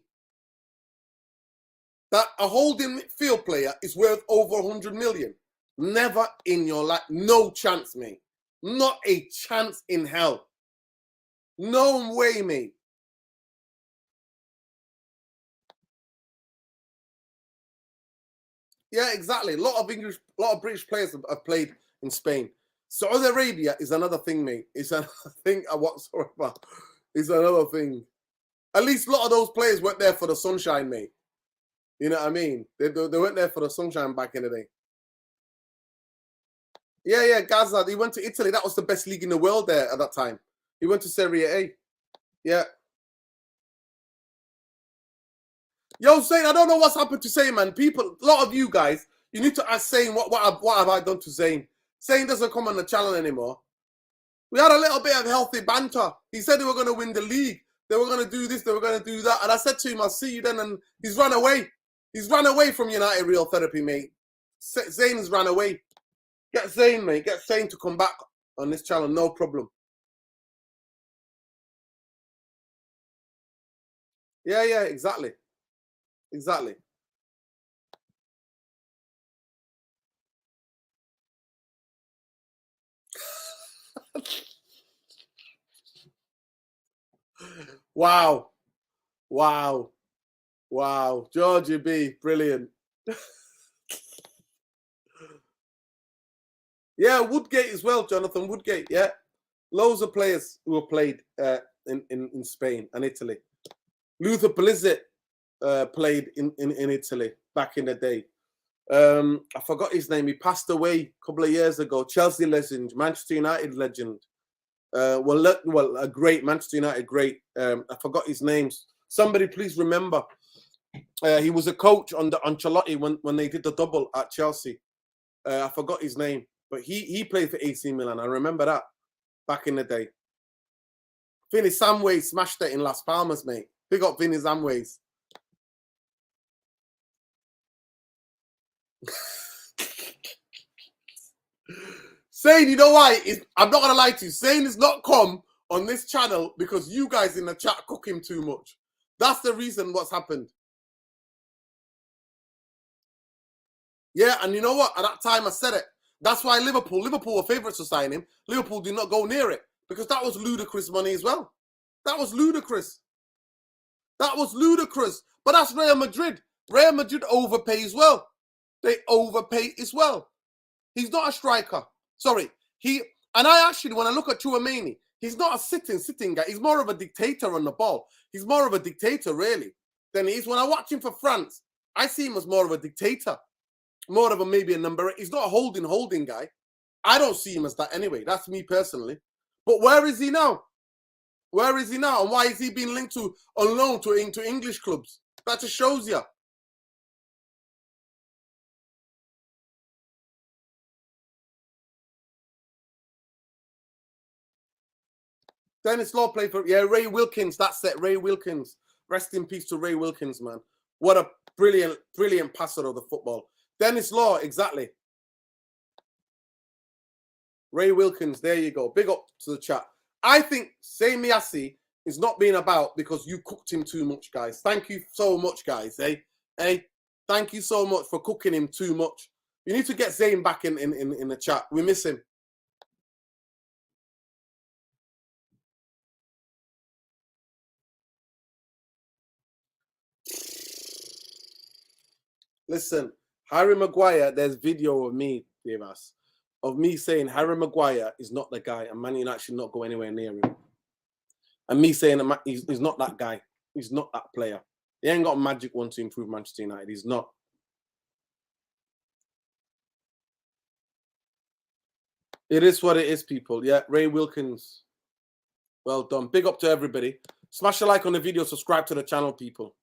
that a holding midfield player is worth over 100 million? Never in your life. No chance, mate. Not a chance in hell. No way, mate. Yeah, exactly. A lot of British players have played in Spain. Saudi Arabia is another thing, mate. It's another thing whatsoever. It's another thing. At least a lot of those players weren't there for the sunshine, mate. You know what I mean? They weren't there for the sunshine back in the day. Yeah, Gaza. He went to Italy. That was the best league in the world there at that time. He went to Serie A. Yeah. Yo, Zane, I don't know what's happened to Zane, man. People, a lot of you guys, you need to ask Zane, what have I done to Zane? Zane doesn't come on the channel anymore. We had a little bit of healthy banter. He said they were going to win the league. They were going to do this. They were going to do that. And I said to him, I'll see you then. And he's run away. He's run away from United Real Therapy, mate. Zane has run away. Get Zane, mate. Get Zane to come back on this channel. No problem. Yeah, exactly. Exactly. Wow. Georgie B, brilliant. Yeah, Woodgate as well, Jonathan Woodgate. Yeah, loads of players who have played in Spain and Italy. Luther Blizzard played in Italy back in the day. I forgot his name. He passed away a couple of years ago. Chelsea legend, Manchester United legend. Well, a great Manchester United great. I forgot his names. Somebody please remember. He was a coach under Ancelotti when they did the double at Chelsea. I forgot his name, but he played for AC Milan. I remember that back in the day. Vinny Samways smashed it in Las Palmas, mate. Big up Vinny Samways. Saying, you know why? I'm not going to lie to you. Saying has not come on this channel because you guys in the chat cook him too much. That's the reason what's happened. Yeah, and you know what? At that time, I said it. That's why Liverpool were favourites to sign him. Liverpool did not go near it because that was ludicrous money as well. That was ludicrous. That was ludicrous. But that's Real Madrid. Real Madrid overpay as well. They overpay as well. He's not a striker. Sorry. And I actually, when I look at Tchouaméni, he's not a sitting guy. He's more of a dictator on the ball. He's more of a dictator, really, than he is. When I watch him for France, I see him as more of a dictator. More of maybe a number 8. He's not a holding guy. I don't see him as that anyway. That's me personally. But where is he now? Where is he now? And why is he being linked to on loan to English clubs? That just shows you. Dennis Law played for Ray Wilkins. That's it, Ray Wilkins. Rest in peace to Ray Wilkins, man. What a brilliant passer of the football. Dennis Law, exactly. Ray Wilkins, there you go. Big up to the chat. I think Semiasi is not being about because you cooked him too much, guys. Thank you so much, guys. Hey, thank you so much for cooking him too much. You need to get Zayn back in the chat. We miss him. Listen, Harry Maguire, there's video of me, Devas, of me saying Harry Maguire is not the guy and Man United should not go anywhere near him. And me saying he's not that guy. He's not that player. He ain't got a magic one to improve Manchester United. He's not. It is what it is, people. Yeah, Ray Wilkins. Well done. Big up to everybody. Smash a like on the video. Subscribe to the channel, people.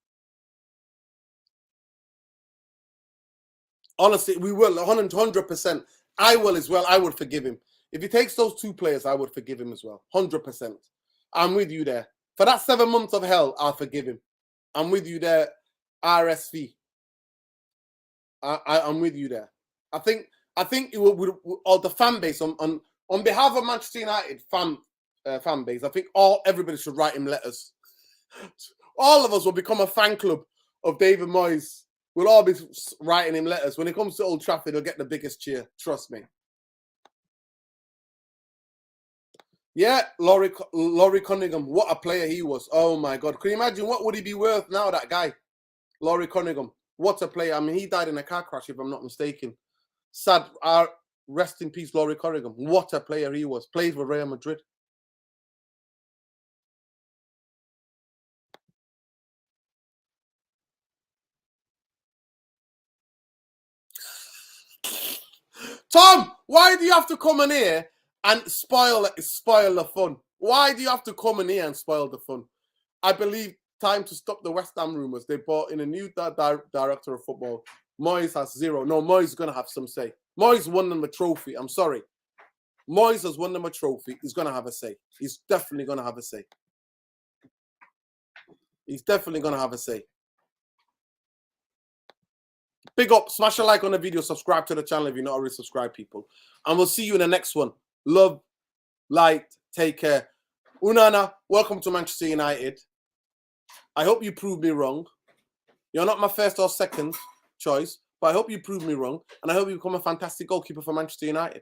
Honestly, we will. 100%. I will as well. I would forgive him. If he takes those 2 players, I would forgive him as well. 100%. I'm with you there. For that 7 months of hell, I'll forgive him. I'm with you there, RSV. I'm with you there. I think it would all the fan base on behalf of Manchester United fan base. I think everybody should write him letters. All of us will become a fan club of David Moyes. We'll all be writing him letters. When it comes to Old Trafford, he'll get the biggest cheer. Trust me. Yeah, Laurie Cunningham. What a player he was. Oh, my God. Can you imagine what would he be worth now, that guy? Laurie Cunningham. What a player. I mean, he died in a car crash, if I'm not mistaken. Sad. Rest in peace, Laurie Cunningham. What a player he was. Played for Real Madrid. Tom, why do you have to come in here and spoil the fun? Why do you have to come in here and spoil the fun? I believe time to stop the West Ham rumours. They brought in a new director of football. Moyes has 0. No, Moyes is going to have some say. Moyes won them a trophy. I'm sorry. Moyes has won them a trophy. He's going to have a say. He's definitely going to have a say. He's definitely going to have a say. Big up. Smash a like on the video. Subscribe to the channel if you're not already subscribed, people. And we'll see you in the next one. Love, light, take care. Onana, welcome to Manchester United. I hope you prove me wrong. You're not my first or second choice, but I hope you prove me wrong. And I hope you become a fantastic goalkeeper for Manchester United.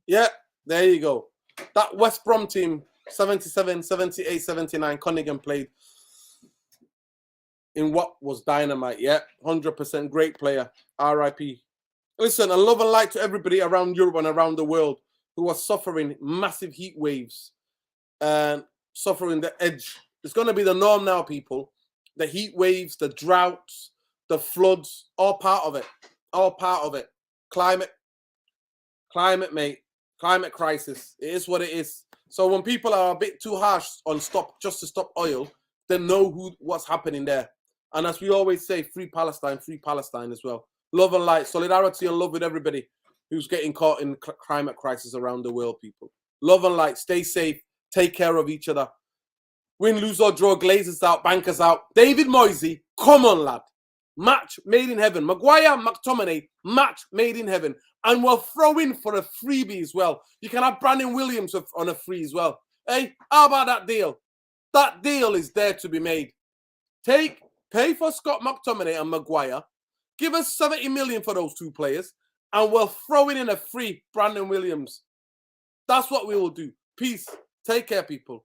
Yeah, there you go. That West Brom team, 77, 78, 79, Cunningham played in what was dynamite. Yeah, 100% great player. R.I.P. Listen, and love and light to everybody around Europe and around the world who are suffering massive heat waves and suffering the edge. It's going to be the norm now, people. The heat waves, the droughts, the floods, all part of it. All part of it. Climate, mate. Climate crisis. It is what it is. So when people are a bit too harsh on just to stop oil, they know what's happening there. And as we always say, free Palestine as well. Love and light, solidarity and love with everybody who's getting caught in climate crisis around the world, people. Love and light, stay safe, take care of each other. Win, lose or draw, Glazers out, bankers out. David Moyes, come on, lad. match made in heaven. Maguire, McTominay, match made in heaven. And we'll throw in for a freebie as well. You can have Brandon Williams on a free as well. Hey, how about that deal? That deal is there to be made. Pay for Scott McTominay and Maguire. Give us 70 million for those two players. And we'll throw in a free Brandon Williams. That's what we will do. Peace. Take care, people.